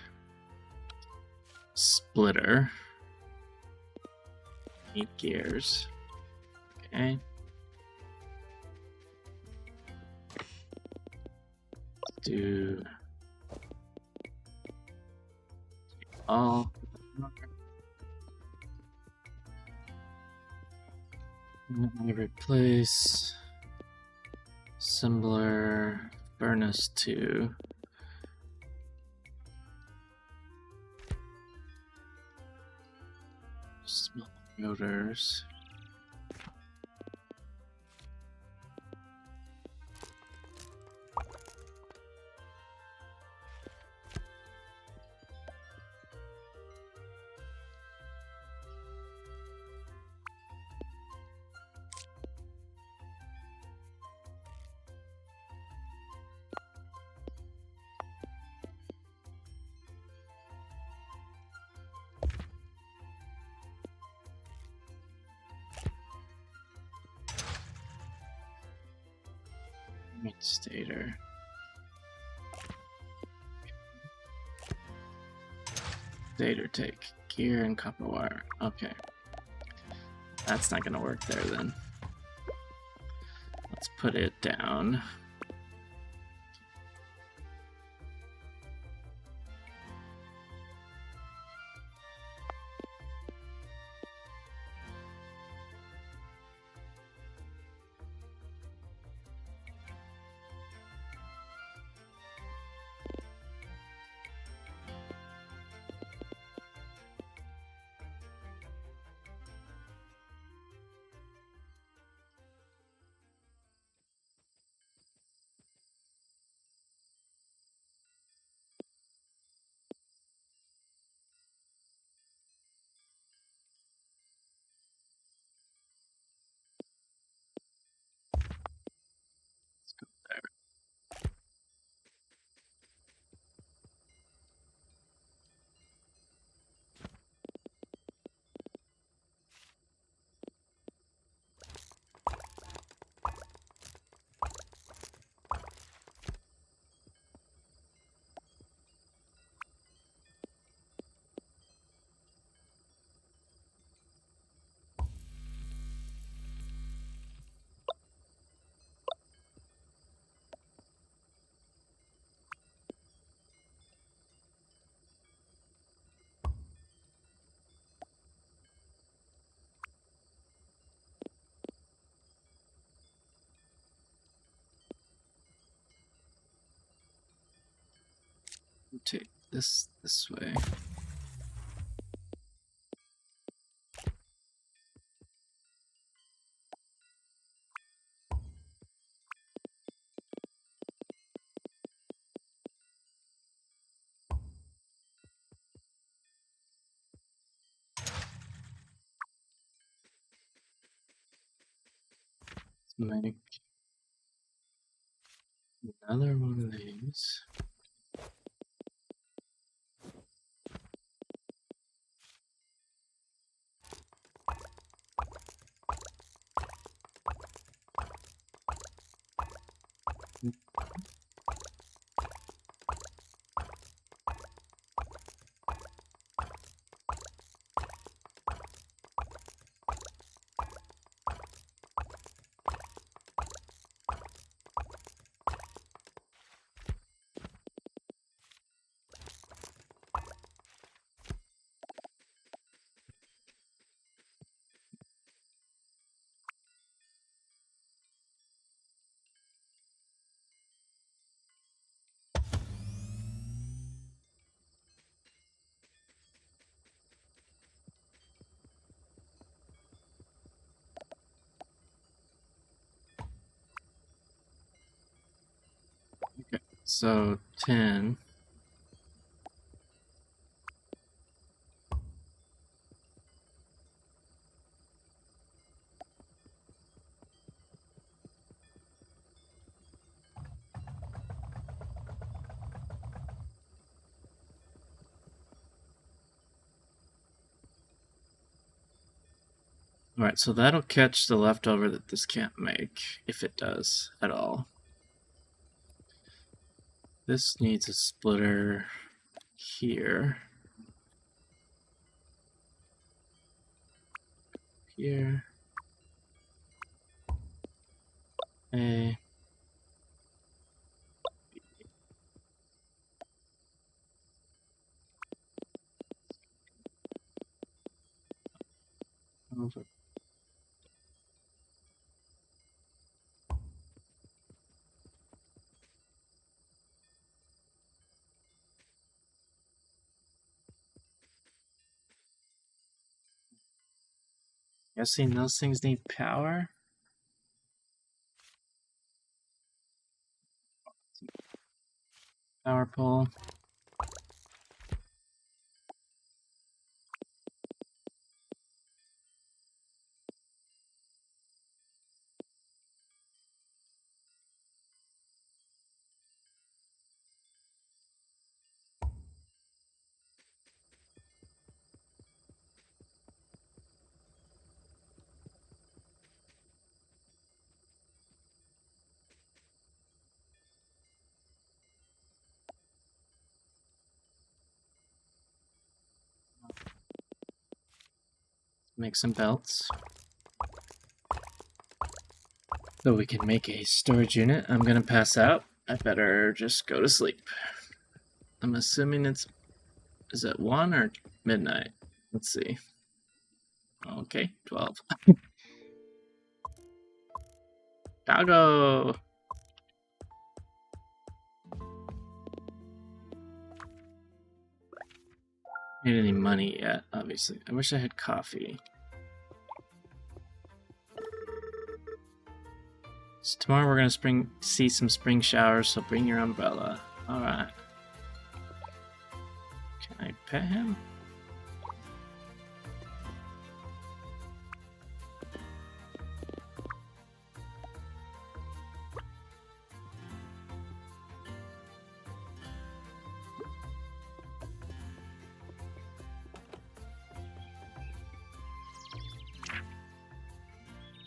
splitter. Need gears. Okay. Let's do all. I replace Assembler, furnace 2. Small rotors. Meat stator. Stator take. Gear and copper wire. Okay. That's not gonna work there then. Let's put it down. Let's go there. Take this way. Let's make another one of these. Okay, so 10. Alright, so that'll catch the leftover that this can't make, if it does at all. This needs a splitter here. Here. A. Over. Guessing those things need power. Power pole. Make some belts. So we can make a storage unit. I'm gonna pass out. I better just go to sleep. I'm assuming is it 1 or midnight? Let's see. Okay, 12. Doggo! Need any money yet, obviously. I wish I had coffee. So tomorrow we're gonna see some spring showers, so bring your umbrella. Alright. Can I pet him?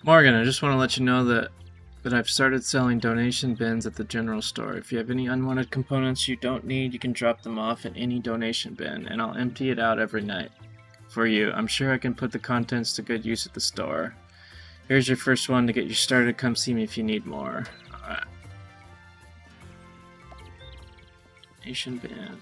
Morgan, I just want to let you know that I've started selling donation bins at the general store. If you have any unwanted components you don't need, you can drop them off in any donation bin, and I'll empty it out every night for you. I'm sure I can put the contents to good use at the store. Here's your first one to get you started. Come see me if you need more. Alright. Donation bin.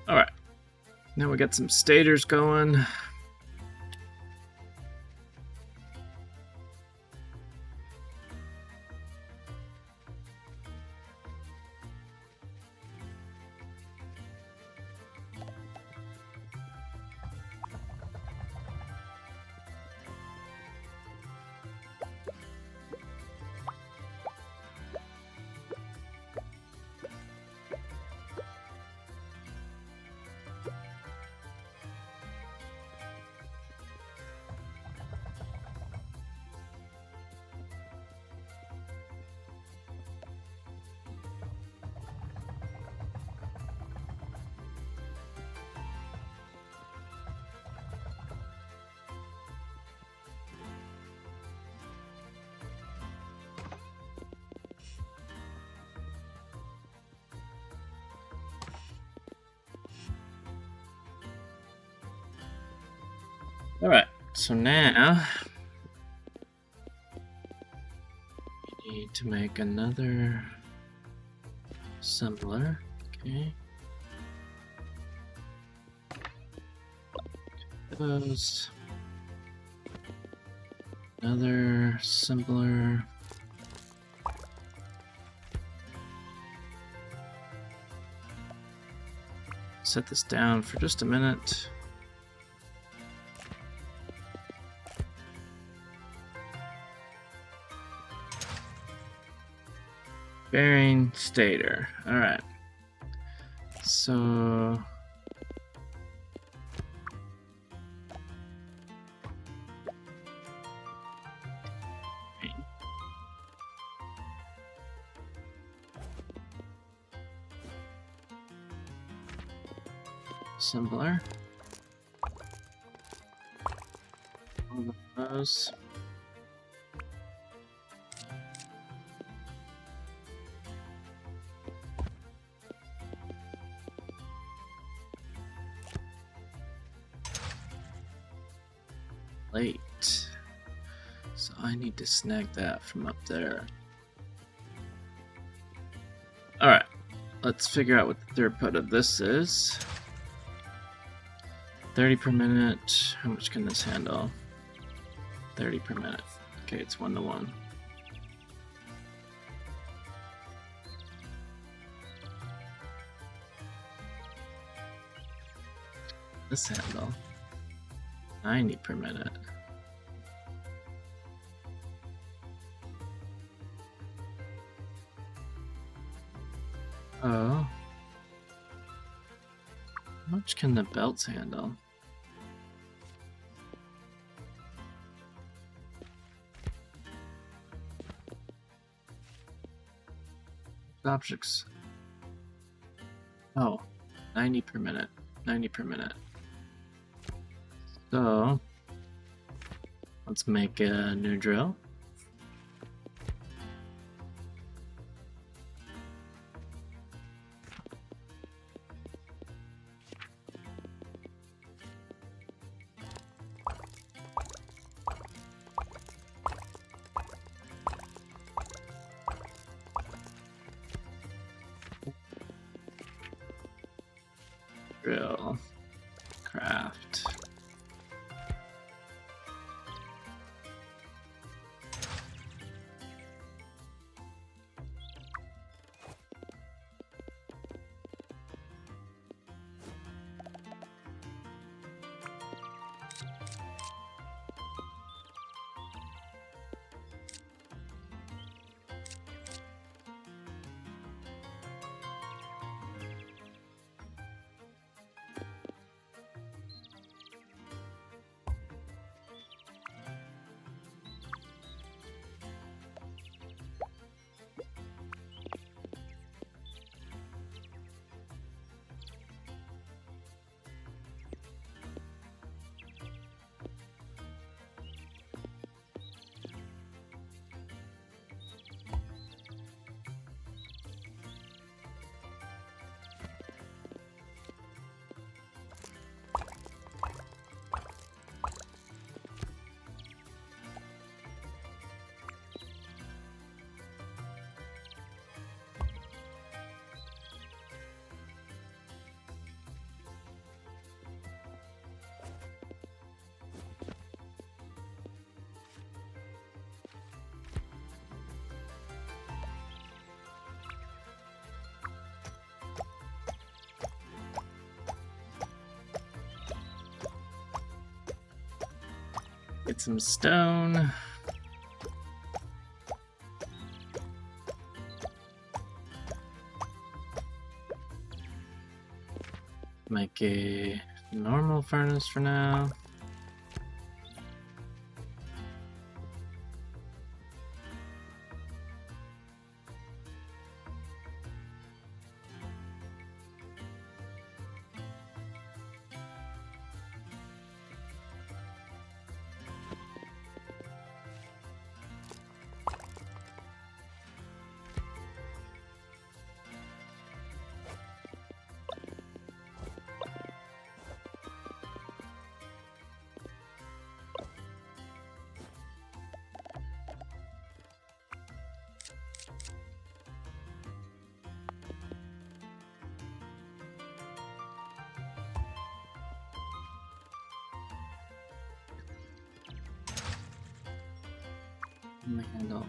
Alright. Now we got some stators going. Alright, so now we need to make another assembler. Okay. Those. Another assembler. Set this down for just a minute. Bearing stator. Alright. So assembler. All of those. plate. So I need to snag that from up there. Alright, let's figure out what the throughput of this is. 30 per minute. How much can this handle? 30 per minute. Okay, it's 1 to 1. This handle. 90 per minute. Oh. How much can the belts handle? Objects. Oh, 90 per minute. 90 per minute. So, let's make a new drill. Drill. Craft. Get some stone. Make a normal furnace for now. Handle.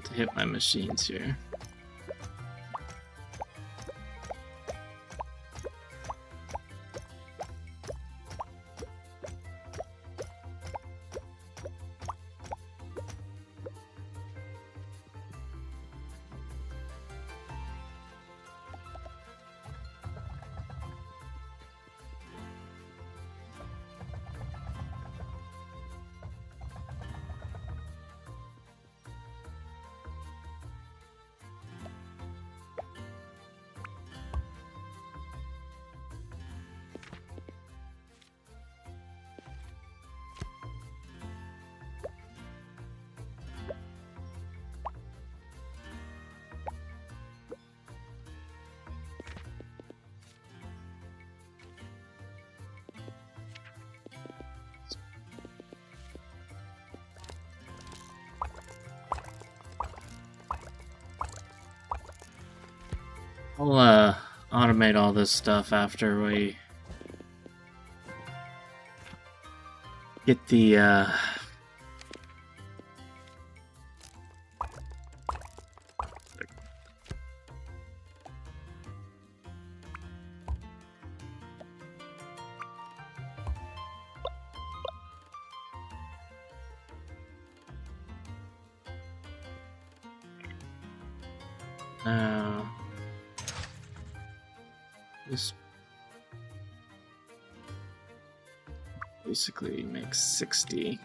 To hit my machines here. I'll automate all this stuff after we get the this basically makes 60.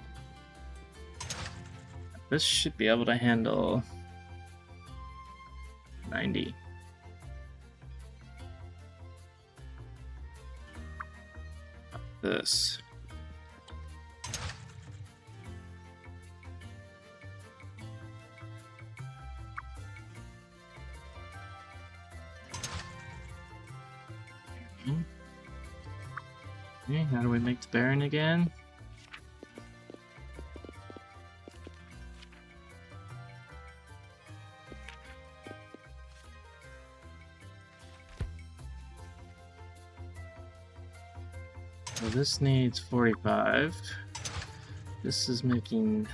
This should be able to handle 90. This. Okay, how do we make the Baron again? So this needs 45. This is making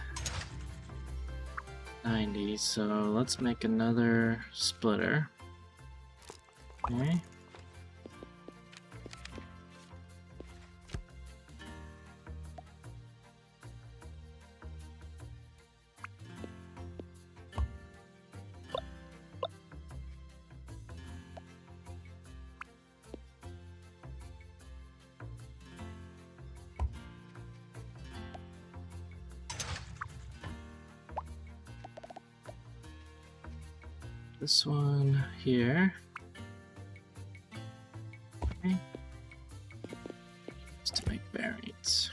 90, so let's make another splitter. Okay. This one here. Okay. Just to make bearings.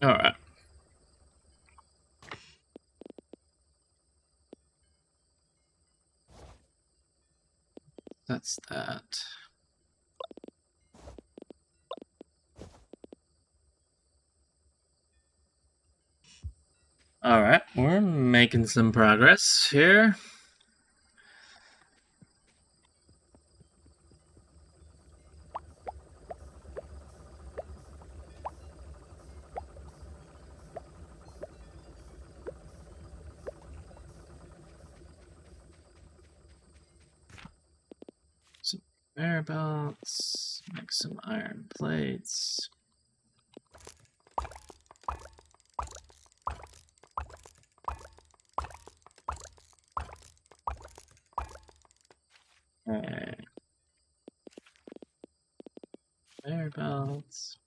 All right. That's that. All right, we're making some progress here. Some conveyor belts, make some iron plates. Okay. Conveyor belts.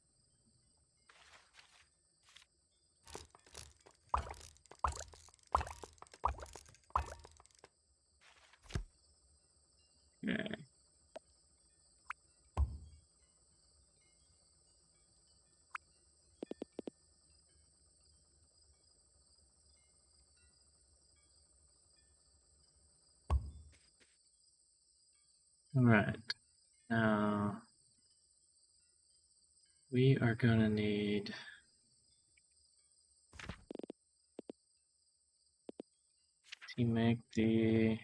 Okay. All right. Now we are gonna need to make the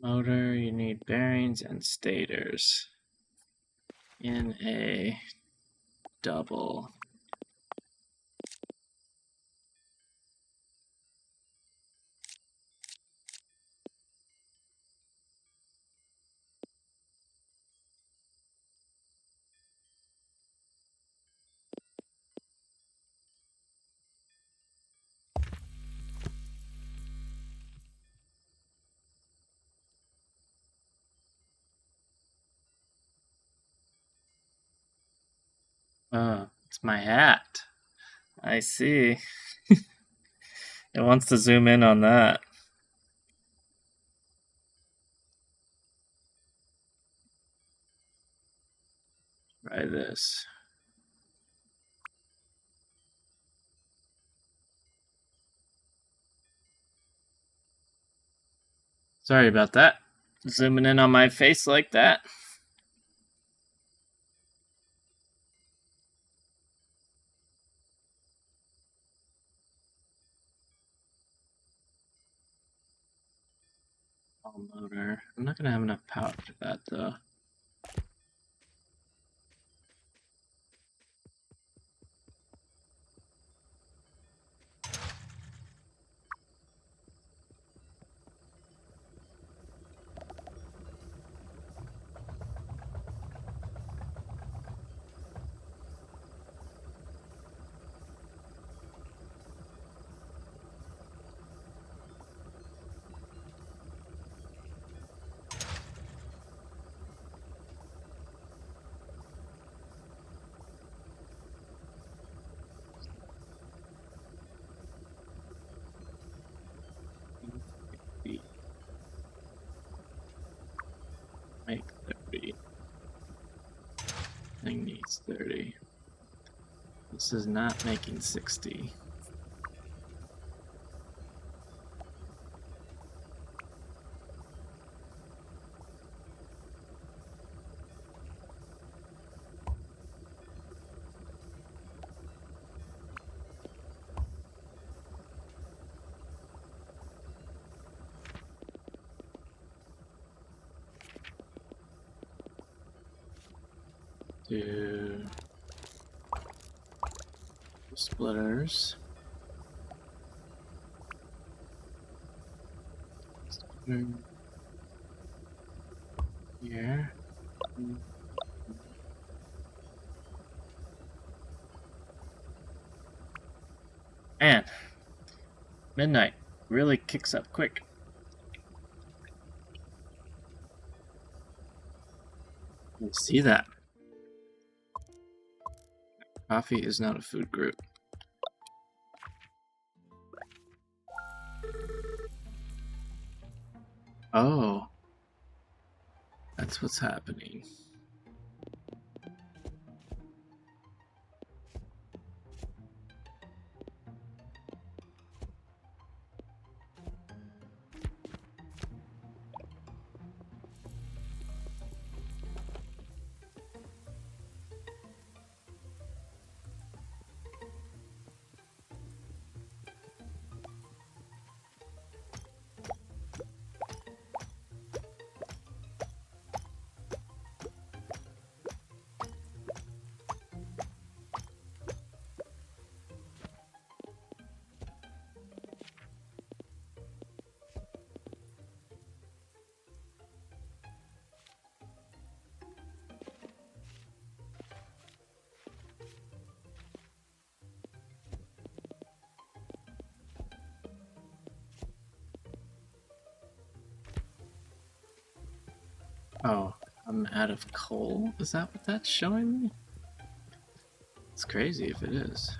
motor. You need bearings and stators in a double. Oh, it's my hat. I see. It wants to zoom in on that. Try this. Sorry about that. Zooming in on my face like that. Motor. I'm not gonna have enough power for that though. Make 30. Thing needs 30. This is not making 60. Do splitters. Splitter here. Man, midnight really kicks up quick. You see that? Coffee is not a food group. Oh, that's what's happening. Oh, I'm out of coal? Is that what that's showing me? It's crazy if it is.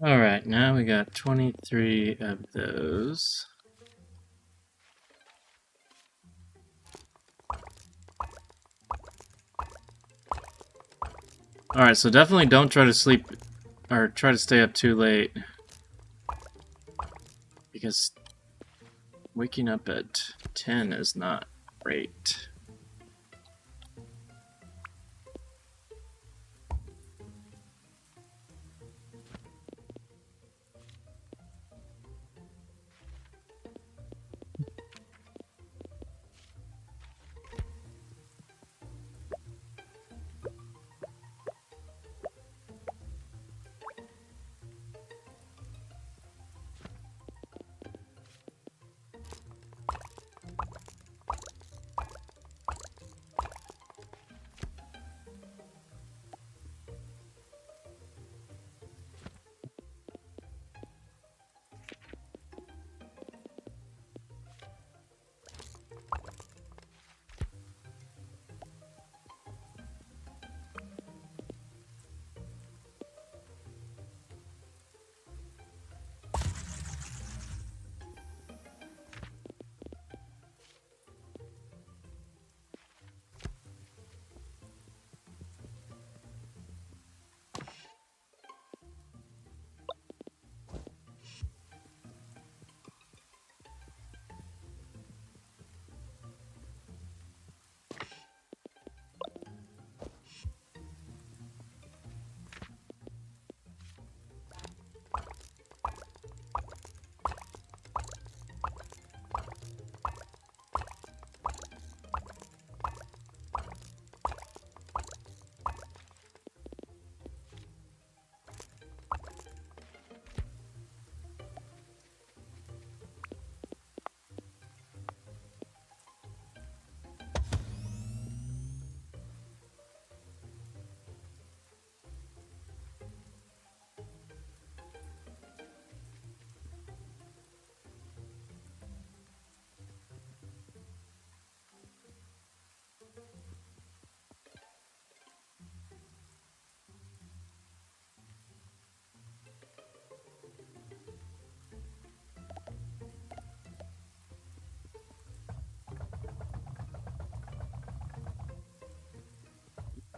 Alright, now we got 23 of those. Alright, so definitely don't try to sleep or try to stay up too late. Because waking up at 10 is not great.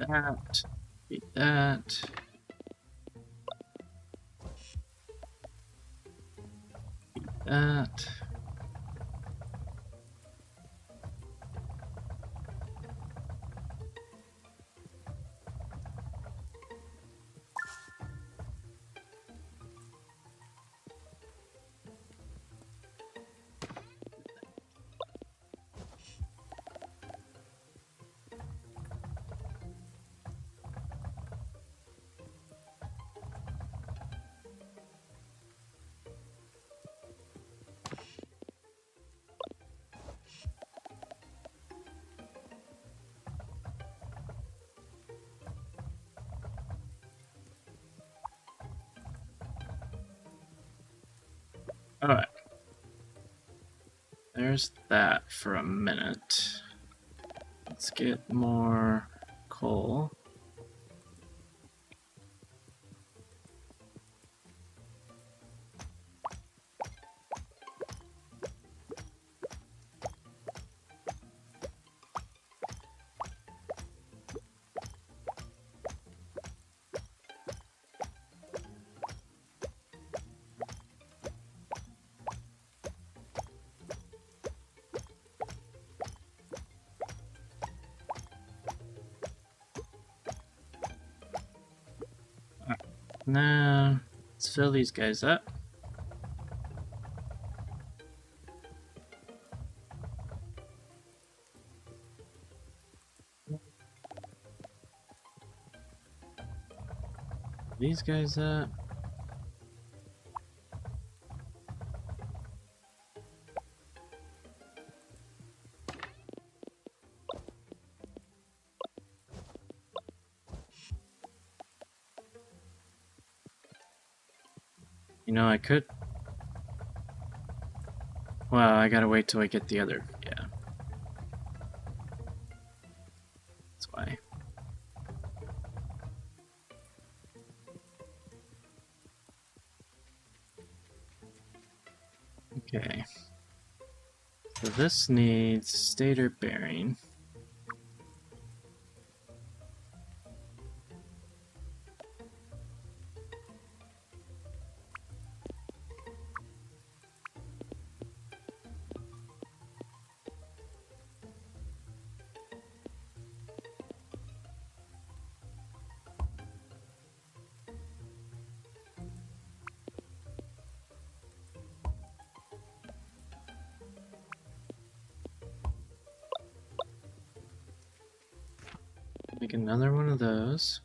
that. Beat that. Beat that. Alright. There's that for a minute. Let's get more coal. Now, let's fill these guys up. These guys up. You know, I could... Well, I gotta wait till I get the other... Yeah. That's why. Okay. So this needs stator bearing. Make another one of those.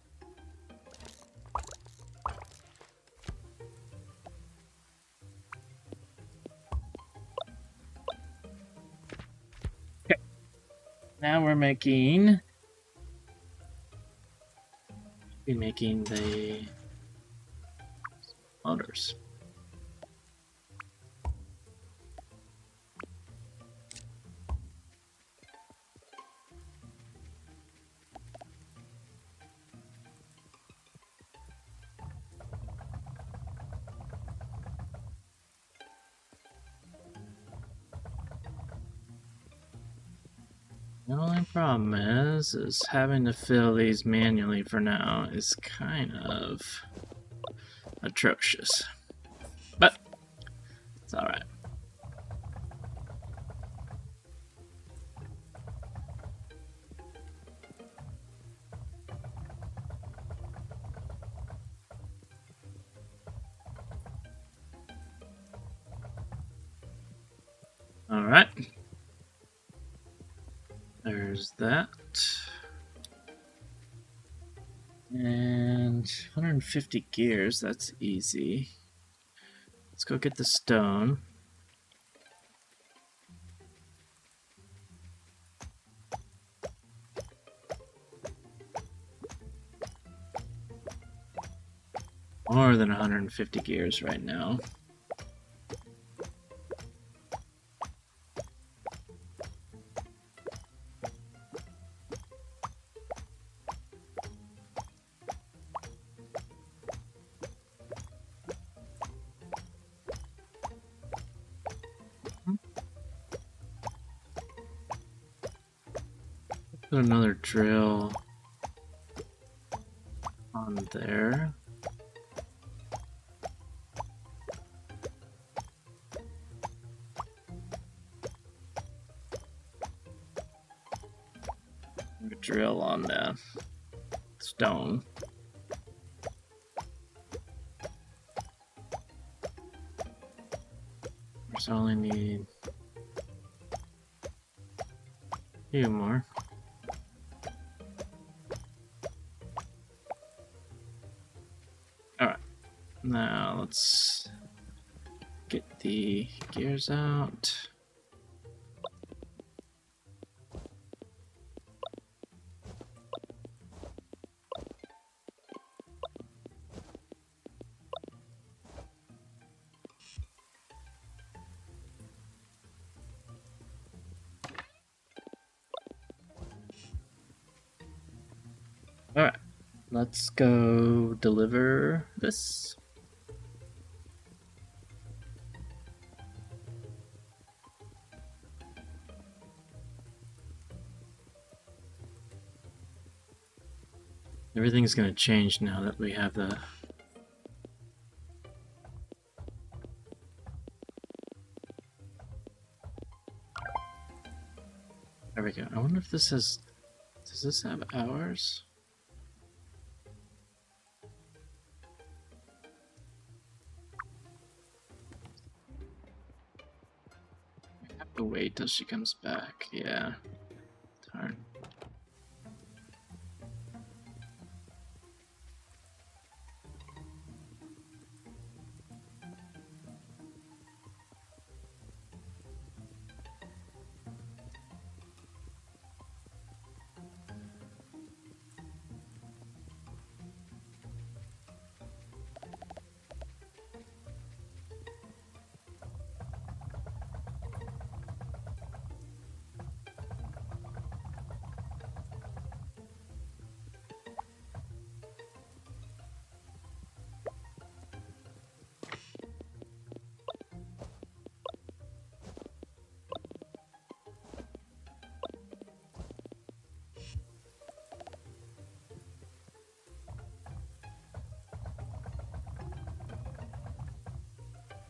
Okay. Now we're making... Be making the motors. The only problem is having to fill these manually for now is kind of atrocious. But it's alright. Alright. There's that. And 150 gears, that's easy. Let's go get the stone. More than 150 gears right now. Put another drill on there. Drill on the stone. So I only need a few more. Alright, now let's get the gears out. Alright, let's go deliver this. Everything's gonna change now that we have the... There we go. I wonder if this has... Does this have hours? I have to wait till she comes back. Yeah. Darn.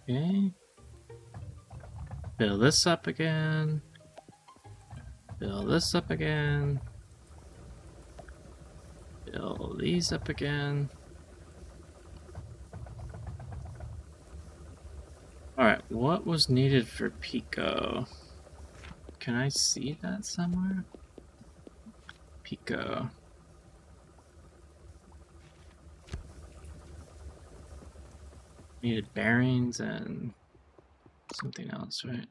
Okay. Fill this up again. Fill this up again. Fill these up again. Alright, what was needed for Pico? Can I see that somewhere? Pico. Needed bearings and something else, right?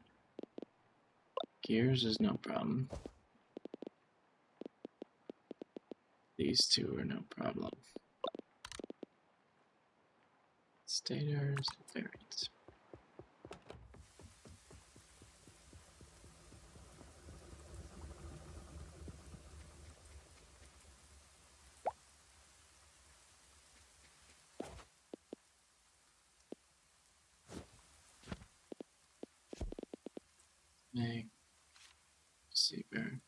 Gears is no problem. These two are no problem. Stators, bearings. Make receiver.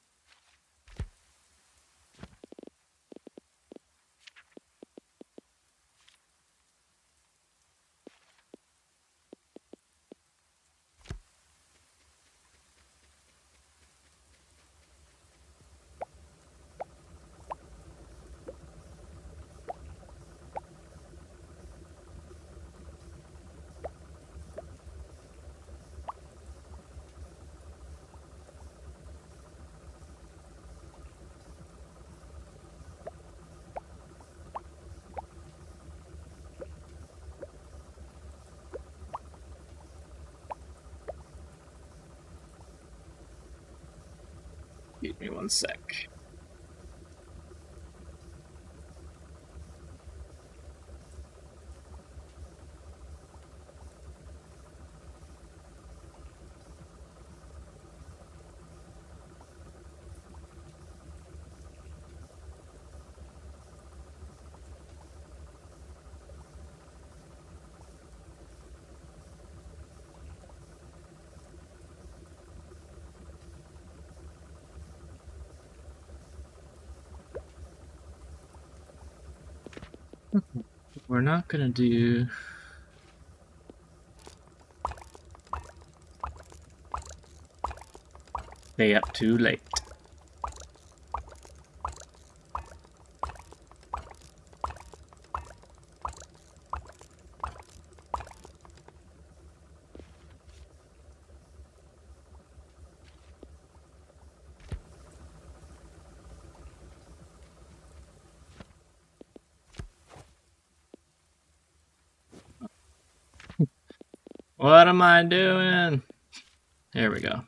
Give me one sec. We're not gonna do... Stay up too late. What am I doing? There we go.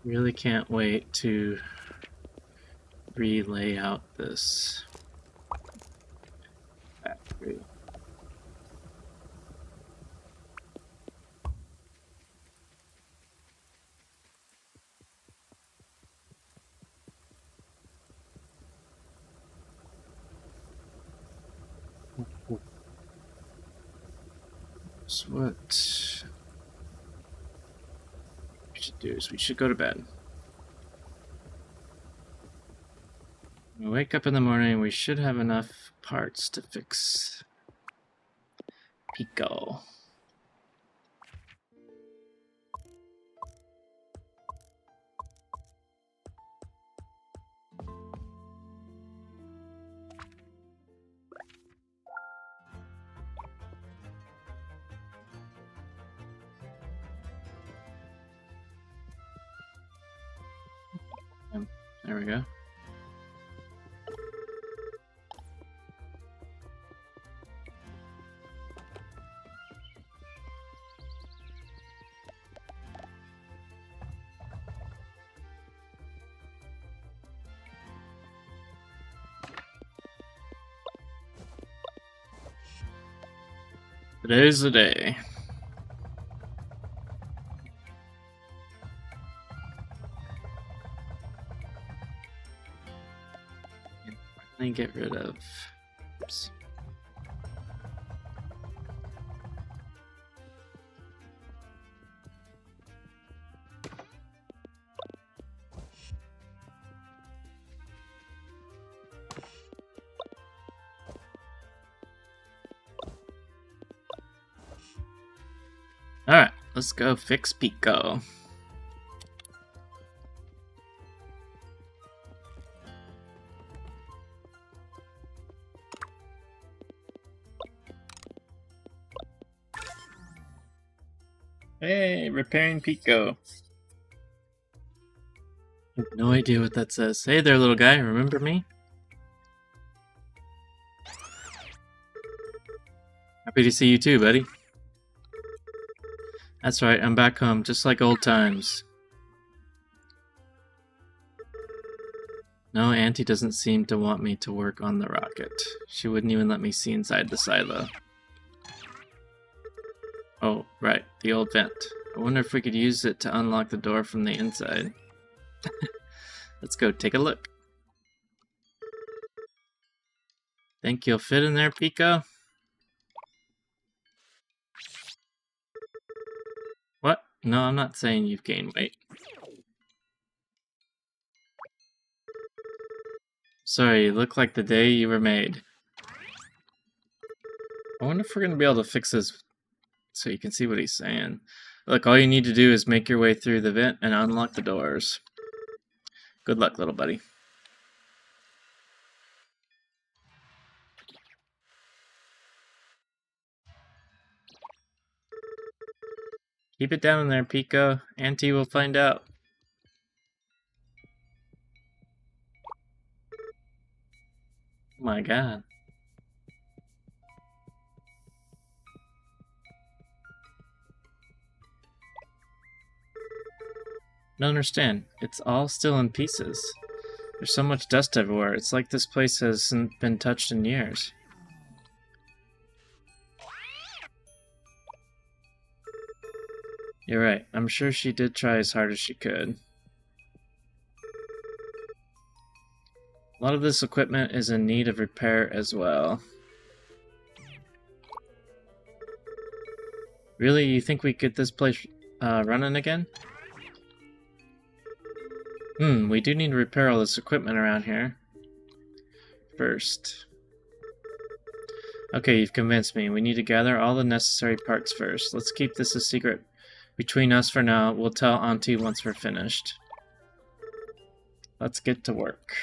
Really can't wait to relay out this factory. So what we should do is we should go to bed. When we wake up in the morning, we should have enough parts to fix Pico. There we go. Today's the day. And get rid of... Oops. Alright, let's go fix Pico. Hey, repairing Pico. I have no idea what that says. Hey there, little guy, remember me? Happy to see you too, buddy. That's right, I'm back home, just like old times. No, Auntie doesn't seem to want me to work on the rocket. She wouldn't even let me see inside the silo. Oh, right, the old vent. I wonder if we could use it to unlock the door from the inside. Let's go take a look. Think you'll fit in there, Pico? What? No, I'm not saying you've gained weight. Sorry, you look like the day you were made. I wonder if we're going to be able to fix this so you can see what he's saying. Look, all you need to do is make your way through the vent and unlock the doors. Good luck, little buddy. Keep it down in there, Pico. Auntie will find out. Oh my god. I don't understand. It's all still in pieces. There's so much dust everywhere. It's like this place hasn't been touched in years. You're right. I'm sure she did try as hard as she could. A lot of this equipment is in need of repair as well. Really? You think we get this place running again? We do need to repair all this equipment around here. First. Okay, you've convinced me. We need to gather all the necessary parts first. Let's keep this a secret between us for now. We'll tell Auntie once we're finished. Let's get to work.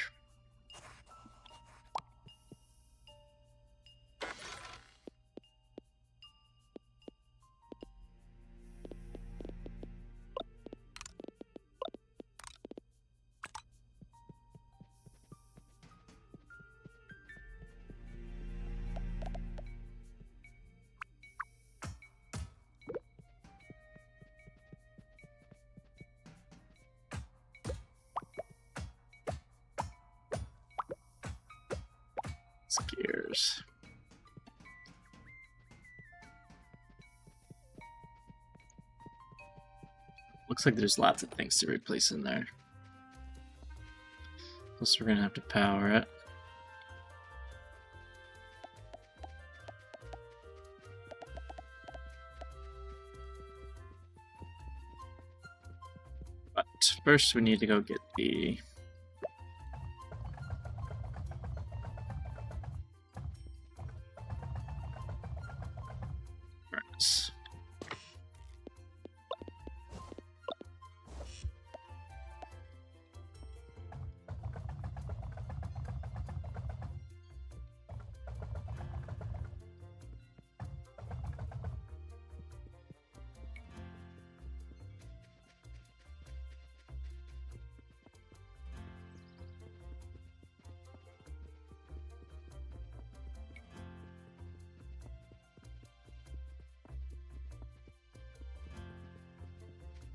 Gears. Looks like there's lots of things to replace in there. Plus we're gonna have to power it. But first we need to go get the furnace.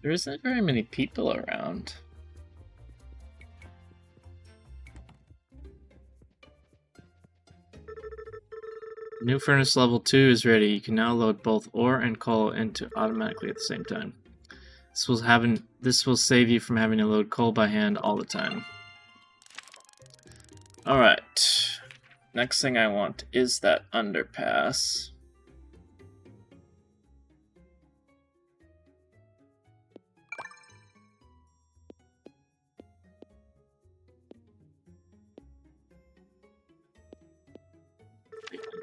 There isn't very many people around. New furnace level 2 is ready. You can now load both ore and coal into automatically at the same time. This will save you from having to load coal by hand all the time. Alright. Next thing I want is that underpass.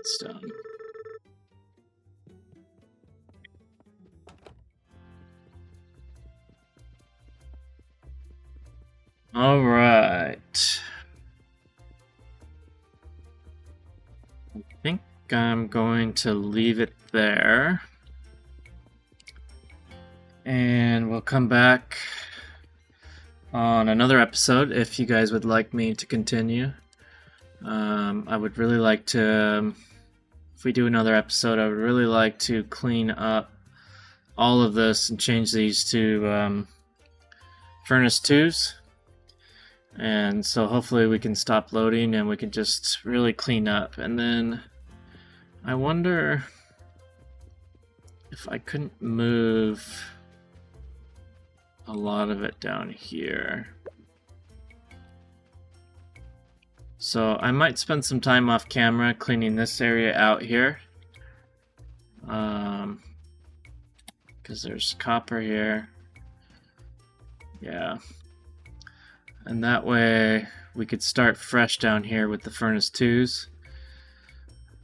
It's done. All right. I think I'm going to leave it there. And we'll come back on another episode if you guys would like me to continue. I would really like to, if we do another episode, I would really like to clean up all of this and change these to furnace 2s. And so hopefully we can stop loading and we can just really clean up. And then I wonder if I couldn't move a lot of it down here. So I might spend some time off camera cleaning this area out here. Because there's copper here. Yeah. And that way we could start fresh down here with the furnace 2s.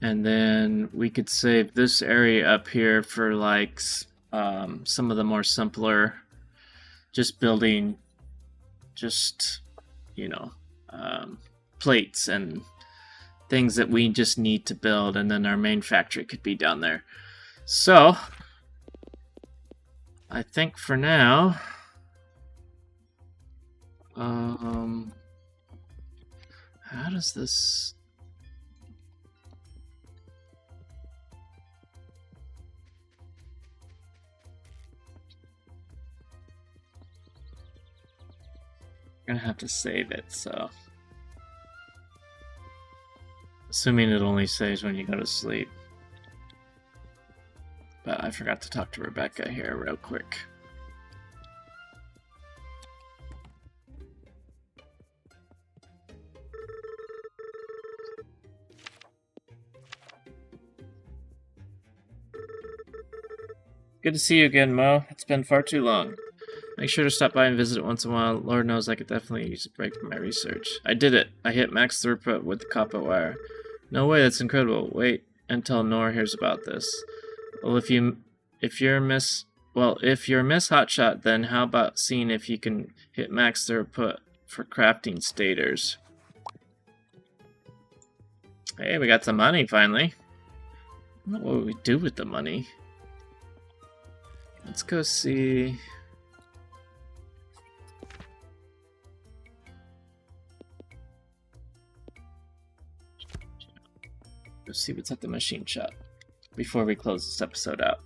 And then we could save this area up here for like some of the more simpler, just building, you know, plates and things that we just need to build, and then our main factory could be down there. So I think for now, how does this... I'm gonna have to save it, so... Assuming it only saves when you go to sleep. But I forgot to talk to Rebecca here real quick. Good to see you again, Mo. It's been far too long. Make sure to stop by and visit once in a while. Lord knows I could definitely use a break from my research. I did it. I hit max throughput with the copper wire. No way, that's incredible. Wait until Nora hears about this. Well, if you're Miss Hotshot, then how about seeing if you can hit max throughput for crafting stators? Hey, we got some money finally. I don't know what we do with the money. Let's go see. Go see what's at the machine shop before we close this episode out.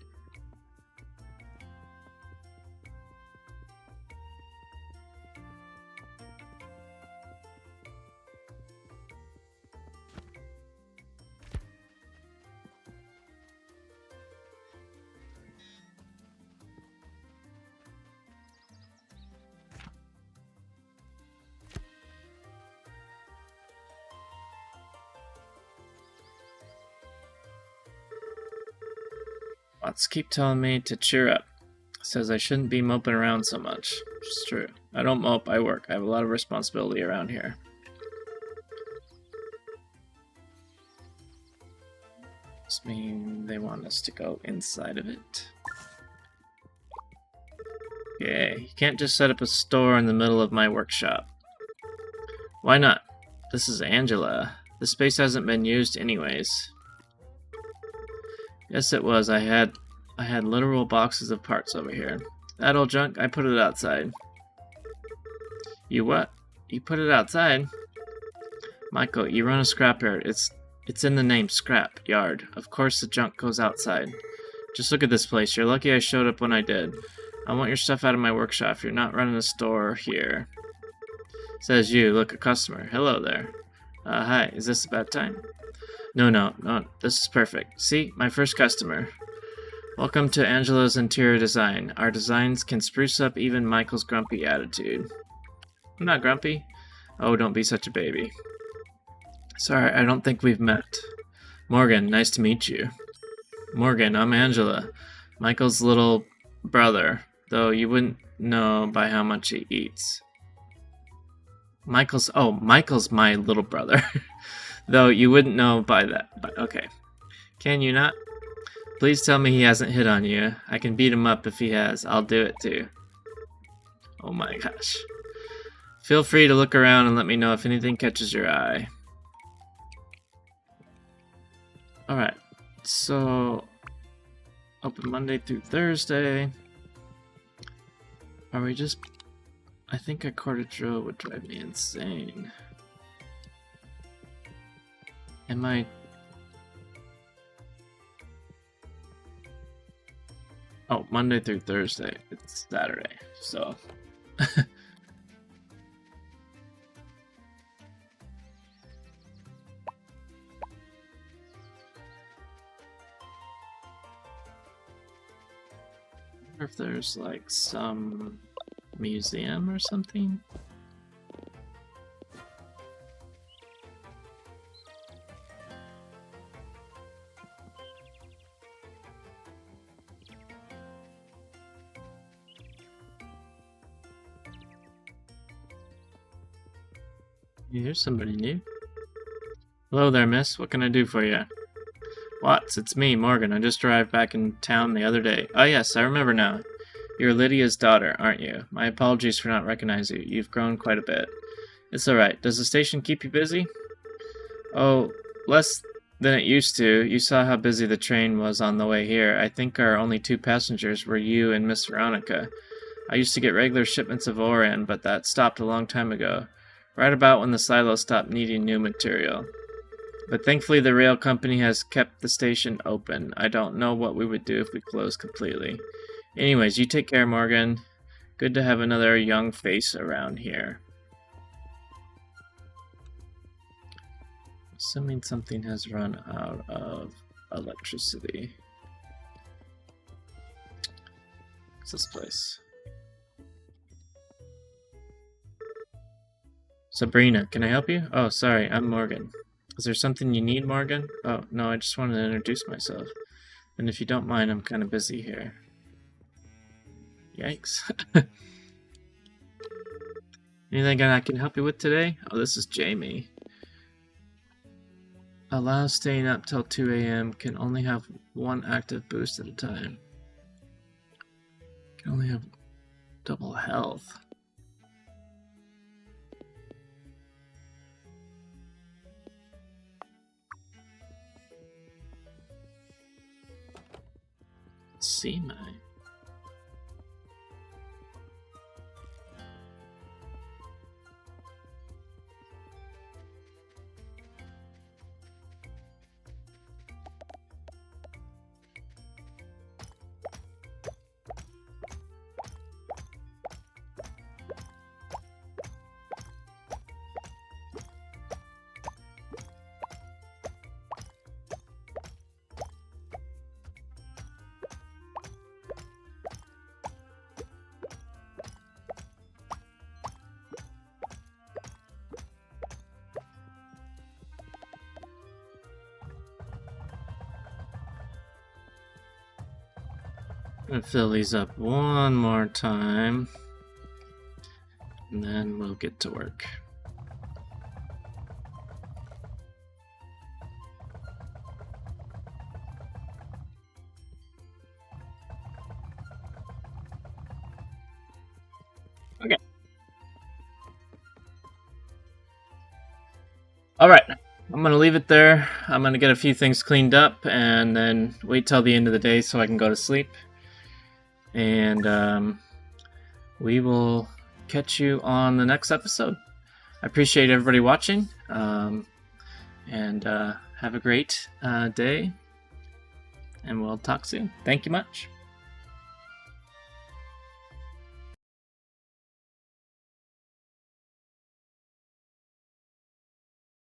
Lots keep telling me to cheer up. Says I shouldn't be moping around so much. It's true. I don't mope, I work. I have a lot of responsibility around here. Does mean they want us to go inside of it? Yeah, you can't just set up a store in the middle of my workshop. Why not? This is Angela. The space hasn't been used anyways. Yes, it was. I had literal boxes of parts over here. That old junk, I put it outside. You what? You put it outside? Michael, you run a scrapyard. It's in the name, scrap yard. Of course the junk goes outside. Just look at this place. You're lucky I showed up when I did. I want your stuff out of my workshop. You're not running a store here. Says you. Look, a customer. Hello there. Hi. Is this a bad time? No, this is perfect. See, my first customer. Welcome to Angela's Interior Design. Our designs can spruce up even Michael's grumpy attitude. I'm not grumpy. Oh, don't be such a baby. Sorry, I don't think we've met. Morgan, nice to meet you. Morgan, I'm Angela. Michael's little brother, though you wouldn't know by how much he eats. Michael's my little brother. Though you wouldn't know by that, but okay. Can you not? Please tell me he hasn't hit on you. I can beat him up if he has. I'll do it too. Oh my gosh. Feel free to look around and let me know if anything catches your eye. Alright, so open Monday through Thursday. Are we just... I think a quarter drill would drive me insane. Am I... Oh, Monday through Thursday. It's Saturday, so... I wonder if there's like some museum or something. Here's somebody new. Hello there, miss. What can I do for you? Watts, it's me, Morgan. I just arrived back in town the other day. Oh yes, I remember now. You're Lydia's daughter, aren't you? My apologies for not recognizing you. You've grown quite a bit. It's alright. Does the station keep you busy? Oh, less than it used to. You saw how busy the train was on the way here. I think our only 2 passengers were you and Miss Veronica. I used to get regular shipments of ore in, but that stopped a long time ago, right about when the silo stopped needing new material. But thankfully the rail company has kept the station open. I don't know what we would do if we closed completely. Anyways, you take care, Morgan. Good to have another young face around here. Assuming something has run out of electricity. What's this place? Sabrina, can I help you? Oh, sorry, I'm Morgan. Is there something you need, Morgan? Oh, no, I just wanted to introduce myself. And if you don't mind, I'm kind of busy here. Yikes. Anything I can help you with today? Oh, this is Jamie. Allow staying up till 2 a.m. Can only have 1 active boost at a time. Can only have double health. Let's see, my. I'm gonna fill these up one more time, and then we'll get to work. Okay. Alright, I'm gonna leave it there. I'm gonna get a few things cleaned up and then wait till the end of the day so I can go to sleep. And we will catch you on the next episode. I appreciate everybody watching, and have a great day, and we'll talk soon. Thank you much.